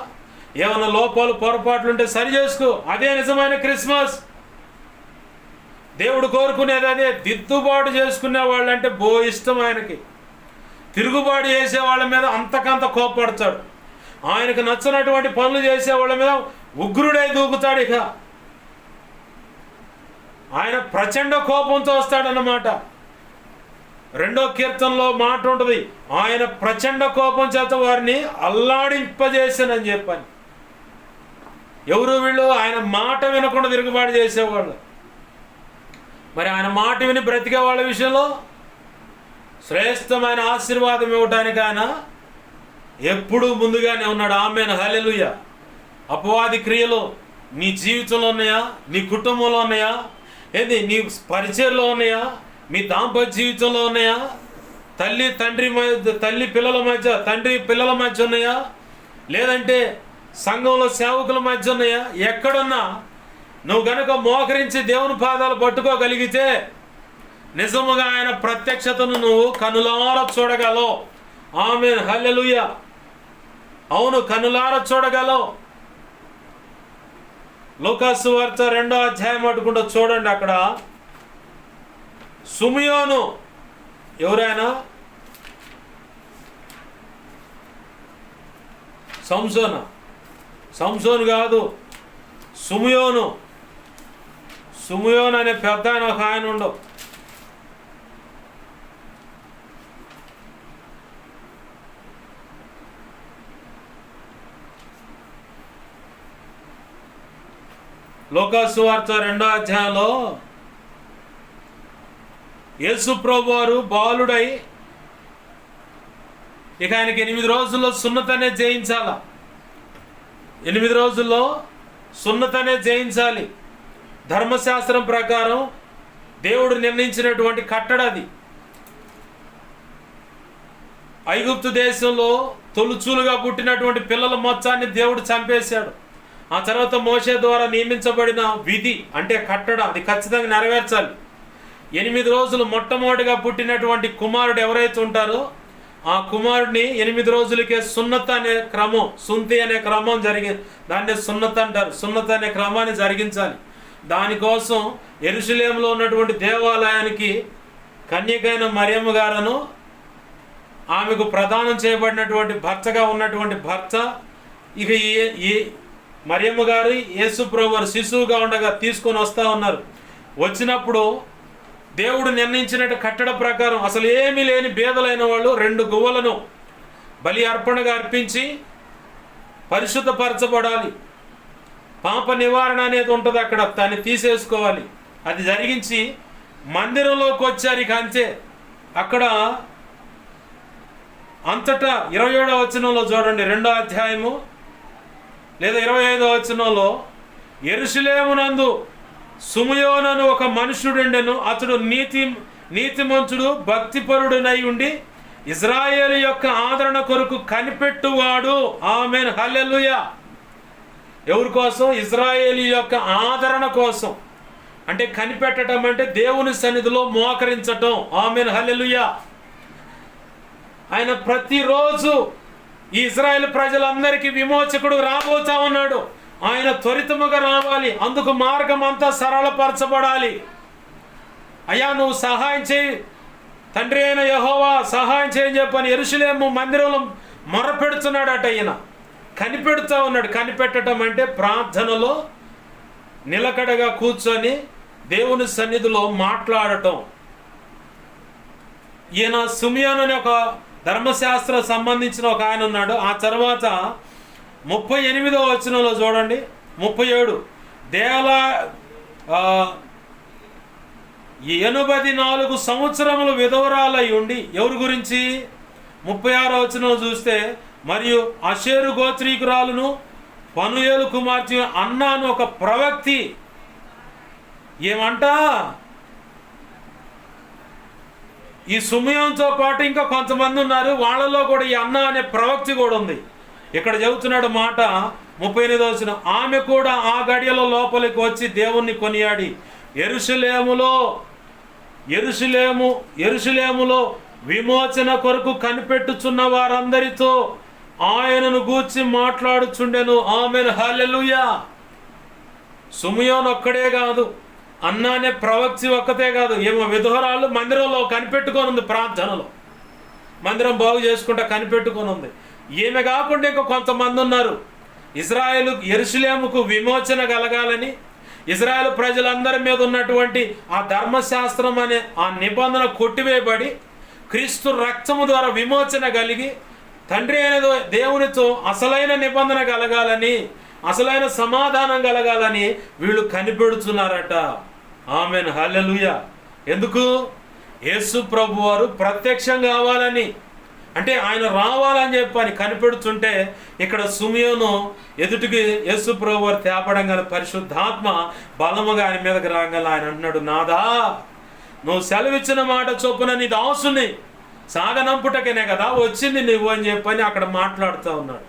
ఏమైనా లోపాలు పొరపాట్లుంటే సరి చేసుకో. అదే నిజమైన క్రిస్మస్. దేవుడు కోరుకునేది అదే. దిద్దుబాటు చేసుకునే వాళ్ళంటే ఇష్టం ఆయనకి. తిరుగుబాటు చేసే వాళ్ళ మీద అంతకంత కోపడతాడు. ఆయనకు నచ్చినటువంటి పనులు చేసే వాళ్ళ మీద ఉగ్రుడై దూకుతాడు. ఇక ఆయన ప్రచండ కోపంతో వస్తాడన్నమాట. 2వ కీర్తనలో మాట ఉంటుంది, ఆయన ప్రచండ కోపం చేత వారిని అల్లాడింపజేసానని చెప్పని. ఎవరు వీళ్ళు? ఆయన మాట వినకుండా తిరుగుబాటు చేసేవాళ్ళు. మరి ఆయన మాట విని బ్రతికే వాళ్ళ విషయంలో శ్రేష్టమైన ఆశీర్వాదం ఇవ్వడానికి ఆయన ఎప్పుడూ ముందుగానే ఉన్నాడు. ఆమేన్, హల్లెలూయా. అపవాది క్రియలు నీ జీవితంలో ఉన్నాయా? నీ కుటుంబంలో ఉన్నాయా? ఏంది నీ పరిచయంలో ఉన్నాయా? మీ దాంపత్య జీవితంలో ఉన్నాయా? తల్లి పిల్లల మధ్య, తండ్రి పిల్లల మధ్య ఉన్నాయా? లేదంటే సంఘంలో సేవకుల మధ్య ఉన్నాయా? ఎక్కడున్నా నువ్వు గనక మోకరించి దేవుని పాదాలు పట్టుకోగలిగితే నిజముగా ఆయన ప్రత్యక్షతను నువ్వు కనులారా చూడగలవు. ఆమేన్, హల్లెలూయా. అవును, కనులారా చూడగలవు. లూకాసు వార్త 2వ అధ్యాయం అటుకుంటూ చూడండి. అక్కడ సుమియోను ఎవరైనా? సంసోను కాదు, సుమియోను. సుమియోను అనే పెద్ద ఆయన ఒక ఆయన ఉండవు. లూకాసు వార్త 2వ అధ్యాయంలో యేసు ప్రభువు వారు బాలుడై ఇక ఆయనకి 8 రోజుల్లో సున్నతనే జయించాల. 8 రోజుల్లో సున్నతనే జయించాలి. ధర్మశాస్త్రం ప్రకారం దేవుడు నిర్ణయించినటువంటి కట్టడ అది. ఐగుప్తు దేశంలో తొలుచూలుగా పుట్టినటువంటి పిల్లల మొత్తాన్ని దేవుడు చంపేశాడు. ఆ తర్వాత మోషే ద్వారా నియమించబడిన విధి అంటే కట్టడ అది ఖచ్చితంగా నెరవేర్చాలి. 8 రోజులు మొట్టమొదటిగా పుట్టినటువంటి కుమారుడు ఎవరైతే ఉంటారో ఆ కుమారుడిని 8 రోజులకే సున్నత అనే క్రమం, సుంతి అనే క్రమం దాన్ని సున్నత అంటారు. సున్నత అనే క్రమాన్ని జరిగించాలి. దానికోసం యెరూషలేములో ఉన్నటువంటి దేవాలయానికి కన్యకైన మరియమ్మ గారును ఆమెకు ప్రదానం చేయబడినటువంటి భర్తగా ఉన్నటువంటి భర్త ఇక ఈ మరియమ్మ గారు యేసు ప్రభువు వారు శిశువుగా ఉండగా తీసుకొని వస్తూ ఉన్నారు. వచ్చినప్పుడు దేవుడు నిర్ణయించిన కట్టడ ప్రకారం అసలు ఏమీ లేని బేదలైన వాళ్ళు 2 గువ్వలను బలి అర్పణగా అర్పించి పరిశుద్ధపరచబడాలి. పాప నివారణ అనేది ఉంటుంది అక్కడ, దాన్ని తీసేసుకోవాలి. అది జరిగించి మందిరంలోకి వచ్చారు. ఇక అంతే. అక్కడ అంతటా 27వ వచనంలో చూడండి, 2వ అధ్యాయము లేదా 25వ వచనంలో, యెరూషలేమునందు సుమియోనను ఒక మనుషుడుండెను. అతడు నీతిమంతుడు భక్తిపరుడునై ఉండి ఇజ్రాయేలు యొక్క ఆదరణ కొరకు కనిపెట్టువాడు. ఆమేన్, హల్లెలూయా. ఎవరి కోసం? ఇజ్రాయేలు యొక్క ఆదరణ కోసం. అంటే కనిపెట్టడం అంటే దేవుని సన్నిధిలో మోకరించటం. ఆమేన్, హల్లెలూయా. ఆయన ప్రతిరోజు ఈ ఇజ్రాయేల్ ప్రజలందరికీ విమోచకుడు రాబోతా ఉన్నాడు. ఆయన త్వరితముగా రావాలి. అందుకు మార్గం అంతా సరళపరచబడాలి. అయ్యా నువ్వు సహాయం చేయి తండ్రి అయిన యెహోవా, సహాయం చేయని చెప్పని యెరూషలేము మందిరంలో మొరపెడుతున్నాడట. ఈయన కనిపెడుతూ ఉన్నాడు. కనిపెట్టడం అంటే ప్రార్థనలో నిలకడగా కూర్చొని దేవుని సన్నిధిలో మాట్లాడటం. ఈయన సుమియోను అనే ఒక ధర్మశాస్త్ర సంబంధించిన ఒక ఆయన ఉన్నాడు. ఆ తర్వాత 38వ వచనంలో చూడండి, 37 84 సంవత్సరములు విధవరాలై ఉండి. ఎవరి గురించి? 36వ వచనంలో చూస్తే, మరియు అషేరు గోత్రీకురాలును పనుయేలు కుమార్తె అన్నాను ఒక ప్రవక్తి. ఏమంట? ఈ సుమియోనుతో పాటు ఇంకా కొంతమంది ఉన్నారు. వాళ్ళలో కూడా ఈ అన్న అనే ప్రవక్తి కూడా ఉంది. ఇక్కడ చెబుతున్నాడు మాట 38వ వచనం, ఆమె కూడా ఆ గడియలో లోపలికి వచ్చి దేవుణ్ణి కొనియాడి యెరూషలేములో యెరూషలేములో విమోచన కొరకు కనిపెట్టుచున్న వారందరితో ఆయనను గూర్చి మాట్లాడుచుండెను. ఆమేన్, హల్లెలూయా. సిమియోను ఒక్కడే కాదు, అన్న అనే ప్రవక్తి ఒక్కతే కాదు, ఏమో విధవరాళ్ళు మందిరంలో కనిపెట్టుకొని ఉంది, ప్రార్థనలో మందిరం బాగు చేసుకుంటా కనిపెట్టుకొని ఉంది. ఈమె కాకుండా ఇంకా కొంతమంది ఉన్నారు. యెరూషలేముకు విమోచన కలగాలని, ఇజ్రాయేలు ప్రజలందరి మీద ఉన్నటువంటి ఆ ధర్మశాస్త్రం అనే ఆ నిబంధన కొట్టివేయబడి క్రీస్తు రక్తము ద్వారా విమోచన కలిగి తండ్రి అయిన దేవునితో అసలైన నిబంధన కలగాలని, అసలైన సమాధానం కలగాలని వీళ్ళు కనిపెడుతున్నారట. ఆమేన్, హల్లెలూయా. ఎందుకు? యేసు ప్రభు వారు ప్రత్యక్షం కావాలని, అంటే ఆయన రావాలని చెప్పని కనిపెడుతుంటే ఇక్కడ సిమియోను ఎదుటికి యేసు ప్రభు వారు తేపడంగా పరిశుద్ధాత్మ బలముగా ఆయన మీదకి రాగానే ఆయన అంటున్నాడు, నాదా నువ్వు సెలవిచ్చిన మాట చొప్పున నీ దాసుని సాగనంపుటకనే కదా వచ్చింది నువ్వు అని చెప్పని అక్కడ మాట్లాడుతూ ఉన్నాడు.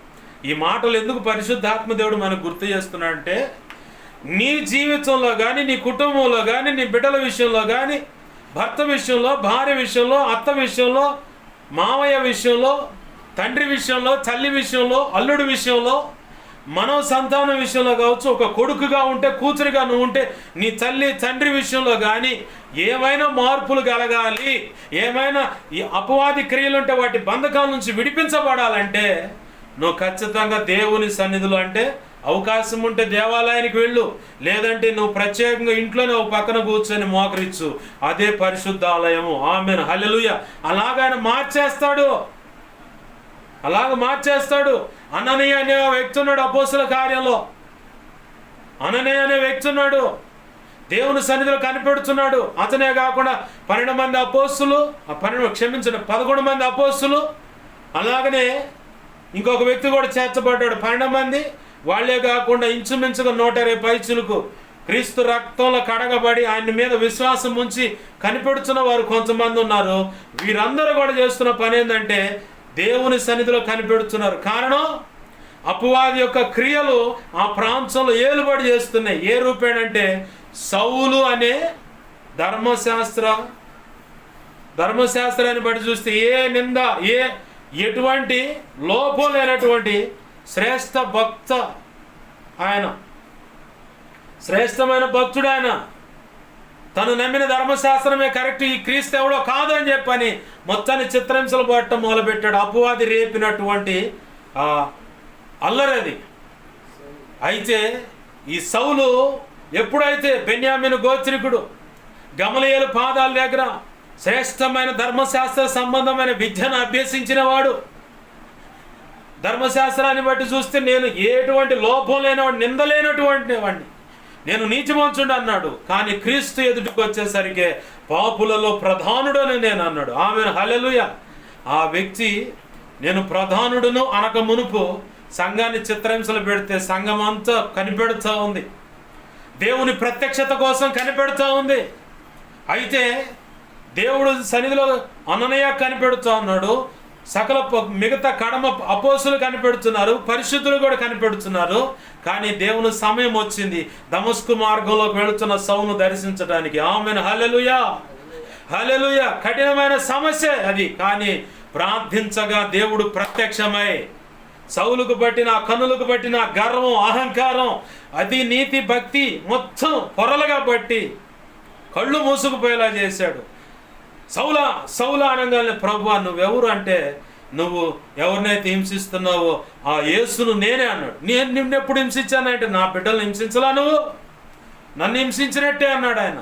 ఈ మాటలు ఎందుకు పరిశుద్ధాత్మ దేవుడు మనకు గుర్తు చేస్తున్నాడంటే, నీ జీవితంలో కానీ, నీ కుటుంబంలో కానీ, నీ బిడ్డల విషయంలో కానీ, భర్త విషయంలో, భార్య విషయంలో, అత్త విషయంలో, మావయ్య విషయంలో, తండ్రి విషయంలో, తల్లి విషయంలో, అల్లుడి విషయంలో, మనవ సంతానం విషయంలో కావచ్చు, ఒక కొడుకుగా ఉంటే, కూతురుగా నువ్వు ఉంటే, నీ తల్లి తండ్రి విషయంలో కానీ ఏమైనా మార్పులు కలగాలి, ఏమైనా ఈ అపవాది క్రియలుంటే వాటి బంధకాల నుంచి విడిపించబడాలంటే నువ్వు ఖచ్చితంగా దేవుని సన్నిధిలో, అంటే అవకాశం ఉంటే దేవాలయానికి వెళ్ళు, లేదంటే నువ్వు ప్రత్యేకంగా ఇంట్లోనే ఒక పక్కన కూర్చొని మోకరించు. అదే పరిశుద్ధాలయము. ఆమేన్, హల్లెలూయా. అలాగైనా మార్చేస్తాడు, అలాగ మార్చేస్తాడు. అననీయ అనే వ్యక్తి ఉన్నాడు అపోస్తుల కార్యంలో. అననీయ అనే వ్యక్తి ఉన్నాడు, దేవుని సన్నిధిలో కనిపెడుతున్నాడు. అతనే కాకుండా 12 మంది అపోస్తులు, 11 మంది అపోస్తులు, అలాగనే ఇంకొక వ్యక్తి కూడా చేర్చబడ్డాడు. 12 మంది వాళ్లే కాకుండా ఇంచుమించుగా 120 పైచులకు క్రీస్తు రక్తంలో కడగబడి ఆయన మీద విశ్వాసం ఉంచి కనిపెడుతున్న వారు కొంతమంది ఉన్నారు. వీరందరూ కూడా చేస్తున్న పని ఏంటంటే దేవుని సన్నిధిలో కనిపెడుతున్నారు. కారణం అపవాది యొక్క క్రియలు ఆ ప్రాంతంలో ఏలుబడి చేస్తున్నాయి. ఏ రూపేణంటే సౌలు అనే ధర్మశాస్త్రాన్ని బట్టి చూస్తే ఏ నింద, ఎటువంటి లోపం లేనటువంటి శ్రేష్ఠ భక్త ఆయన, శ్రేష్టమైన భక్తుడు ఆయన. తను నమ్మిన ధర్మశాస్త్రమే కరెక్ట్, ఈ క్రీస్తు ఎవడో కాదు అని చెప్పని మొత్తాన్ని చిత్రహింసలు పట్టడం మొదలుపెట్టాడు. అపవాది రేపినటువంటి అల్లరది. అయితే ఈ సౌలు ఎప్పుడైతే బెన్యామీను గోత్రికుడు గమలీయేలు పాదాల దగ్గర శ్రేష్టమైన ధర్మశాస్త్ర సంబంధమైన విద్యను అభ్యసించిన వాడు, ధర్మశాస్త్రాన్ని బట్టి చూస్తే నేను ఎటువంటి లోపం లేనివాడు, నిందలేనటువంటి వాడిని, నేను నీతిమంతుడు అన్నాడు. కానీ క్రీస్తు ఎదుటికి వచ్చేసరికి పాపులలో ప్రధానుడని నేను అన్నాడు. ఆమేన్, హల్లెలూయా. ఆ వ్యక్తి నేను ప్రధానుడును అనక మునుపు సంఘాన్ని చిత్రహింసలు పెడితే సంఘం అంతా కనిపెడుతూ ఉంది, దేవుని ప్రత్యక్షత కోసం కనిపెడుతూ ఉంది. అయితే దేవుడు సన్నిధిలో అననీయ కనిపెడుతూ ఉన్నాడు, సకల మిగతా కడమ అపోస్తులు కనిపెడుతున్నారు, పరిశుద్ధులు కూడా కనిపెడుతున్నారు. కానీ దేవుని సమయం వచ్చింది దమస్కు మార్గంలోకి వెళుతున్న సౌలును దర్శించడానికి. ఆమేన్, హల్లెలూయా, హల్లెలూయా. కఠినమైన సమస్య అది, కానీ ప్రార్థించగా దేవుడు ప్రత్యక్షమై సౌలుకు పట్టిన కన్నులకు పట్టిన గర్వం, అహంకారం, అది నీతి, భక్తి మొత్తం పొరలుగా పట్టి కళ్ళు మూసుకుపోయేలా చేశాడు. సౌలా సౌలా అనగానే ప్రభువా నువ్వెవరు అంటే, నువ్వు ఎవరినైతే హింసిస్తున్నావో ఆ యేసును నేనే అన్నాడు. నేను నిన్నెప్పుడు హింసించానంటే, నా బిడ్డలను హింసించలా, నువ్వు నన్ను హింసించినట్టే అన్నాడు ఆయన.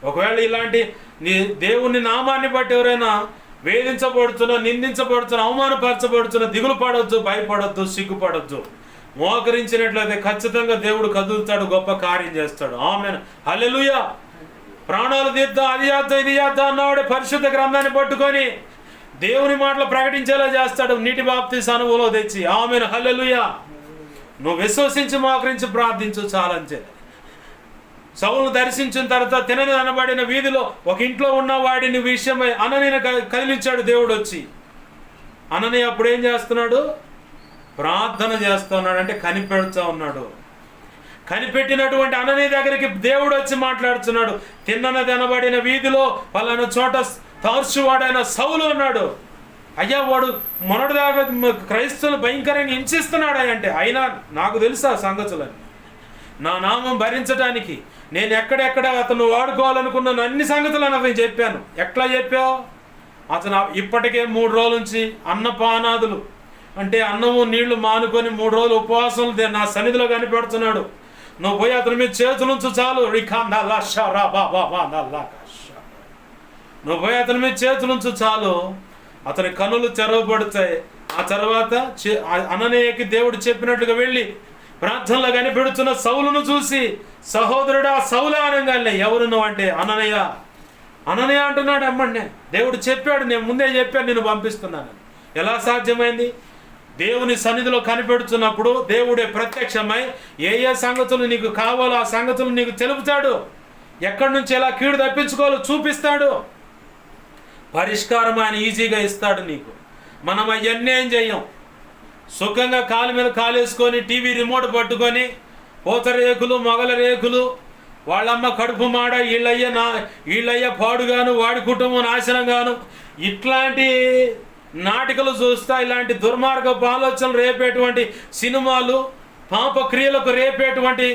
ఒకవేళ ఇలాంటి నీ దేవుని నామాన్ని బట్టి ఎవరైనా వేధించబడుతున్నా, నిందించబడుతున్నా, అవమానపరచబడుతున్నా దిగులు పడొద్దు, భయపడొద్దు, సిగ్గుపడొద్దు. మోకరించినట్లయితే ఖచ్చితంగా దేవుడు కదులుతాడు, గొప్ప కార్యం చేస్తాడు. ఆమేన్, హల్లెలూయా. ప్రాణాలు తీద్దాం, అది చేద్దాం, ఇది చేద్దాం అన్నవాడే పరిశుద్ధ గ్రంథాన్ని పట్టుకొని దేవుని మాటలు ప్రకటించేలా చేస్తాడు, నీటి బాప్తీసు అనుభవంలో తెచ్చి. ఆమేన్, హల్లెలూయా. నువ్వు విశ్వసించి మోకరించి ప్రార్థించు చాలంతే. సౌలును దర్శించిన తర్వాత తినని అనబడిన వీధిలో ఒక ఇంట్లో ఉన్న వాడిని విషయమై అననీయను కదిలించాడు దేవుడు వచ్చి. అననీయ అప్పుడు ఏం చేస్తున్నాడు? ప్రార్థన చేస్తున్నాడు, అంటే కనిపెడుతూ ఉన్నాడు. కనిపెట్టినటువంటి అననీయ దగ్గరికి దేవుడు వచ్చి మాట్లాడుతున్నాడు. తిన్నన తినబడిన వీధిలో పలానా చోట తార్చువాడైన సౌలు ఉన్నాడు. అయ్యా వాడు మొన్నటిదాకా క్రైస్తవులు భయంకరంగా హింసిస్తున్నాడు అంటే, అయినా నాకు తెలుసా సంగతులని, నా నామం భరించడానికి నేను ఎక్కడెక్కడ అతను వాడుకోవాలనుకున్నాను అన్ని సంగతులను అతను చెప్పాను. ఎట్లా చెప్పావు? అతను ఇప్పటికే 3 రోజుల నుంచి అన్నపానాదులు అంటే అన్నము నీళ్లు మానుకొని 3 రోజులు ఉపవాసం నా సన్నిధిలో కనిపెడుతున్నాడు. నువ్వు పోయి అతని మీద చేతులుంచు చాలు. నువ్వు పోయి అతని మీద చేతులుంచు చాలు, అతని కన్నులు తెరవబడతాయి. ఆ తర్వాత అననీయకి దేవుడు చెప్పినట్టుగా వెళ్ళి ప్రార్థనలో కనిపెడుతున్న సౌలును చూసి, సహోదరుడా సౌలు అనగానే, ఎవరు నువ్వు అంటే, అననీయ అంటున్నాడు. అమ్మండి దేవుడు చెప్పాడు, నేను ముందే చెప్పాను నేను పంపిస్తున్నాను. ఎలా సాధ్యమైంది? దేవుని సన్నిధిలో కనిపెడుతున్నప్పుడు దేవుడే ప్రత్యక్షమై ఏ సంగతులు నీకు కావాలో ఆ సంగతులు నీకు తెలుపుతాడు. ఎక్కడి నుంచి ఎలా కీడు తప్పించుకోవాలో చూపిస్తాడు. పరిష్కారం ఆయన ఈజీగా ఇస్తాడు నీకు. మనం అవన్నీ ఏం చెయ్యం. సుఖంగా కాలు మీద కాలేసుకొని టీవీ రిమోట్ పట్టుకొని పూత రేకులు మొగల రేకులు, వాళ్ళమ్మ కడుపు మాడ, వీళ్ళయ్య పాడుగాను, వాడి కుటుంబం నాశనంగాను, ఇట్లాంటి నాటికలు చూస్తా, ఇలాంటి దుర్మార్గపు ఆలోచనలు రేపేటువంటి సినిమాలు, పాప క్రియలకు రేపేటువంటి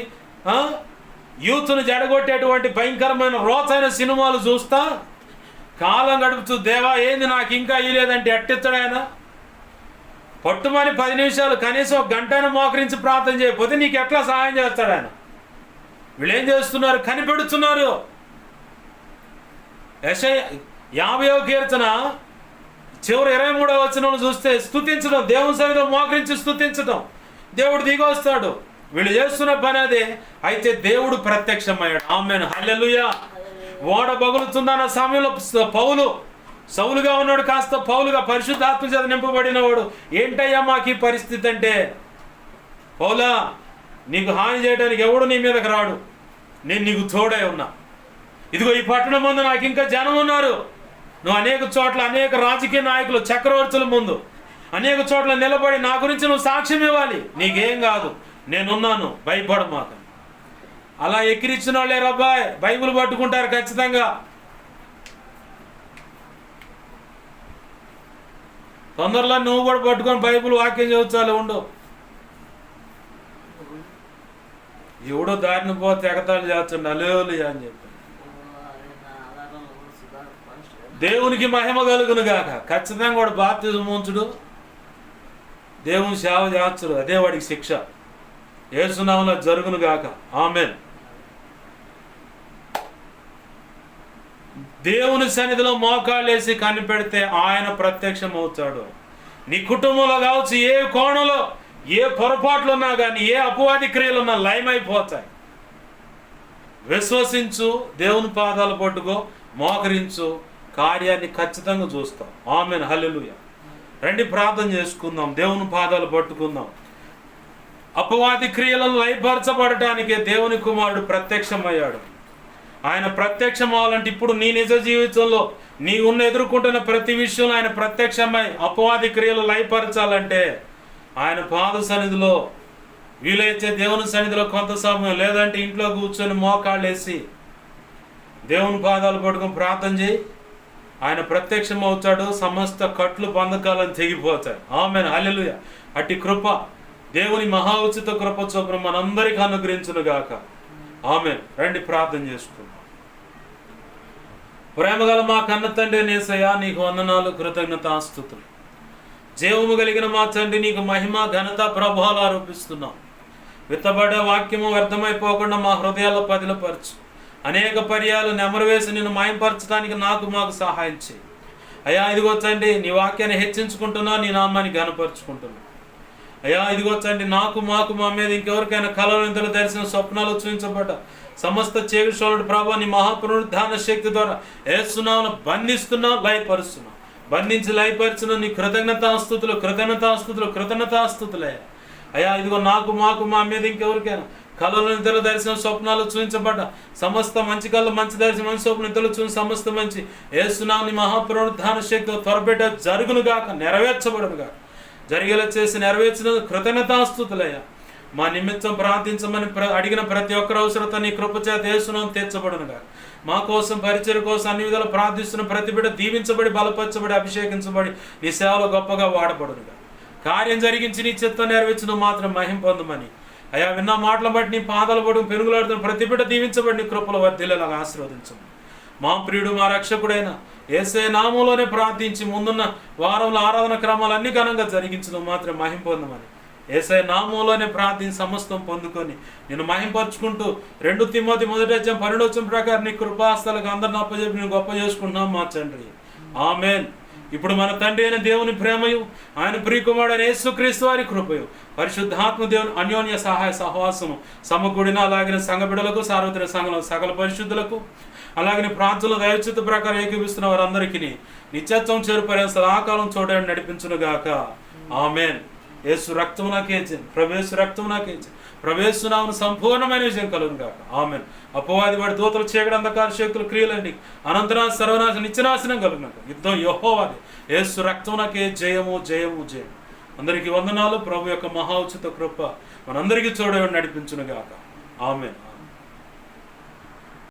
యూత్ను జడగొట్టేటువంటి భయంకరమైన రోతైన సినిమాలు చూస్తా కాలం గడుపుతూ, దేవా ఏంది నాకు ఇంకా ఇయ్యలేదంటే ఎట్టిస్తాడాయన? పట్టుమని 10 నిమిషాలు కనీసం 1 గంట మోకరించి ప్రార్థన చేయకపోతే నీకు ఎట్లా సహాయం చేస్తాడు ఆయన? వీళ్ళు ఏం చేస్తున్నారు? కనిపెడుతున్నారు. యెషయా 50వ కీర్తన చివరి 23వ వచనం చూస్తే స్తుతించడం, దేవుని సన్నిధిలో మోకరించి స్తుతించడం, దేవుడు దిగి వస్తాడు. వీళ్ళు చేస్తున్న పని అదే. అయితే దేవుడు ప్రత్యక్షమయ్యాడు. ఆమేన్, హల్లెలూయా. ఓడ పగులుతుందన్న సమయంలో పౌలు సౌలుగా ఉన్నాడు, కాస్త పౌలుగా పరిశుద్ధాత్మ చేత నింపబడిన వాడు. ఏంటయ్యా మాకు ఈ పరిస్థితి అంటే, పౌలా నీకు హాని చేయడానికి ఎవడు నీ మీదకి రాడు, నేను నీకు తోడై ఉన్నా. ఇదిగో ఈ పట్టణం ముందు నాకు ఇంకా జనం ఉన్నారు. నువ్వు అనేక చోట్ల అనేక రాజకీయ నాయకులు చక్రవర్తుల ముందు అనేక చోట్ల నిలబడి నా గురించి నువ్వు సాక్ష్యం ఇవ్వాలి. నీకేం కాదు, నేనున్నాను, భయపడమాక. అలా ఎక్కిరిచ్చిన వాళ్ళే రబ్బాయ్ బైబిల్ పట్టుకుంటారు ఖచ్చితంగా. తొందరలో నువ్వు కూడా పట్టుకొని బైబిల్ వాక్యం చదువుతాలే ఉండు. ఎవడో దారిని పోతే ఎగతాళి చేస్తుండే అలేలు అని చెప్పి. దేవునికి మహిమ కలుగును గాక. ఖచ్చితంగా వాడు బాప్తిజం ఉంచుడు, దేవుని సేవ చేస్తుడు, అదే వాడికి శిక్ష. యేసు నామములో జరుగును గాక. ఆమేన్. దేవుని సన్నిధిలో మోకాళ్ళేసి కనిపెడితే ఆయన ప్రత్యక్షం అవుతాడు. నీ కుటుంబంలో కావచ్చు, ఏ కోణంలో ఏ పొరపాట్లు ఉన్నా కానీ, ఏ అపవాది క్రియలు ఉన్నా లయమైపోతాయి. విశ్వసించు, దేవుని పాదాలు పట్టుకో, మోకరించు, కార్యాన్ని ఖచ్చితంగా చూస్తాం. ఆమేన్, హల్లెలూయా. రండి ప్రార్థన చేసుకుందాం, దేవుని పాదాలు పట్టుకుందాం. అపవాది క్రియలను లయపరచబడటానికే దేవుని కుమారుడు ప్రత్యక్షమయ్యాడు. ఆయన ప్రత్యక్షం అవ్వాలంటే ఇప్పుడు నీ నిజ జీవితంలో నీ ఎదుర్కొంటున్న ప్రతి విషయంలో ఆయన ప్రత్యక్షమై అపవాది క్రియలు లయపరచాలంటే ఆయన పాద సన్నిధిలో, వీలైతే దేవుని సన్నిధిలో కొంత సమయం, లేదంటే ఇంట్లో కూర్చొని మోకాళ్ళు వేసి దేవుని పాదాలు పట్టుకొని ప్రార్థన చేయి. ఆయన ప్రత్యక్షం అవుతాడు. సమస్త కట్లు బంధకాలను తెగిపోతాయి. ఆమేన్, హల్లెలూయా. అట్టి కృప దేవుని మహా ఉచిత కృప చొప్పున మనందరికీ అనుగ్రహించును గాక. ఆమేన్. రండి ప్రార్థన చేసుకుందాం. ప్రేమగల మా కన్న తండ్రి యేసయ్యా, నీకు వందనాలు, కృతజ్ఞతాస్తుతులు. జీవము కలిగిన మా తండ్రి, నీకు మహిమ ఘనత ప్రభావాలు ఆరోపిస్తున్నాం. విత్తబడే వాక్యము వ్యర్థమైపోకుండా మా హృదయాల్లో పదిలపరచు. అనేక పర్యాలు నెమరువేసి నిన్ను మాయంపరచడానికి మాకు సహాయం చేయి అయ్యా. ఇదిగో తండ్రి, నీ వాక్యాన్ని హెచ్చించుకుంటున్నా, నీ నామాన్ని ఘనపరుచుకుంటున్నా అయ్యా. ఇదిగో తండ్రి, మాకు మా మీద ఇంకెవరికైనా కళలు, ఇంతలు దర్శన స్వప్నాలు చూపించబడ్డ సమస్త చేగుషోడు ప్రభా, నీ మహాపునరుద్ధాన శక్తి ద్వారా యేసునామమున బంధిస్తున్నా, లయపరుస్తున్నా. బంధించి లయపరుచున్నా. నీ కృతజ్ఞతాస్తుతులే అయ్యా. ఇదిగో మాకు మా మీద ఇంకెవరికైనా కళలు, నిద్రలు, దర్శనం, స్వప్నాలు చూపించబడ్డ సమస్త మంచి కళ్ళు, మంచి దర్శనం, మంచి స్వప్న, నిద్రలు చూసి సమస్త మంచి యేసునామమున మహాపునరుద్ధాన శక్తి త్వరపెట్ట జరుగును గాక, నెరవేర్చబడును గాక. జరిగేలా చేసి నెరవేర్చిన కృతజ్ఞతాస్తుతులయ్యా. మా నిమిత్తం ప్రార్థించమని అడిగిన ప్రతి ఒక్కరి అవసరత నీ కృపచేత యేసునామమున తీర్చబడునుగా. మా కోసం, పరిచర్య కోసం అన్ని విధాలు ప్రార్థిస్తున్న ప్రతి బిడ్డ దీవించబడి, బలపరచబడి, అభిషేకించబడి నీ సేవలో గొప్పగా వాడబడునుగా. కార్యం జరిగించి నీ చిత్తం నెరవేర్చు మాత్రం మహిమ పొందమని అయ్యా విన్న మాటలు బట్టి నీ పాదాలు పడు పెరుగులాడుతున్న ప్రతి బిడ్డ దీవించబడి నీ కృపలో వర్ధిల్లేలాగా ఆశీర్వదించమని మా ప్రియుడు మా రక్షకుడైన యేసయ్య నామములోనే ప్రార్థించి ముందున్న వారంలో ఆరాధన క్రమాలన్నీ ఘనంగా జరిగించడం మాత్రం మహిమ పొందమని యేసయ్య నామములోనే ప్రార్థించి సమస్తం పొందుకొని నేను మహింపరుచుకుంటూ 2 తిమోతి 1:12 ప్రకారం నీ కృపాస్థలకు అందరిని అప్పచెప్పి నేను గొప్ప చేసుకుంటున్నాం మా తండ్రి. ఆమేన్. ఇప్పుడు మన తండ్రి అయిన దేవుని ప్రేమయు, ఆయన ప్రియకుమారుడైన యేసుక్రీస్తు వారి కృపయు, పరిశుద్ధాత్మ దేవుని అన్యోన్య సహాయ సహవాసము సమకూడిన అలాగే సంఘ బిడ్డలకు, సార్వత్రిక సంఘంలో సకల పరిశుద్ధులకు, అలాగే ప్రాంతంలో దైవచిత్త ప్రకారం ఏకీపిస్తున్న వారందరికీ నిత్యత్వం చేరుపరే సదాకాలం చూడండి నడిపించునుగాక. ఆమేన్. యేసు రక్తం నాకేచి, ప్రవేశ రక్తం నాకేచి, ప్రవేశనామను సంపూర్ణమైన విజయం కలుగును గాక. ఆమేన్. అపవాది వాడి దూతలు, చీకటి, అంధకార శక్తులు, క్రియలండి అనంతనాశ, సర్వనాశనం, నిత్యనాశనం కలుగును గాక. యుద్ధం యెహోవాది. యేసు రక్తం నాకే జయము జయము జయము. అందరికీ వందనాలు. ప్రభు యొక్క మహా ఉచిత కృప మనందరికీ చూడని నడిపించును గాక. ఆమేన్.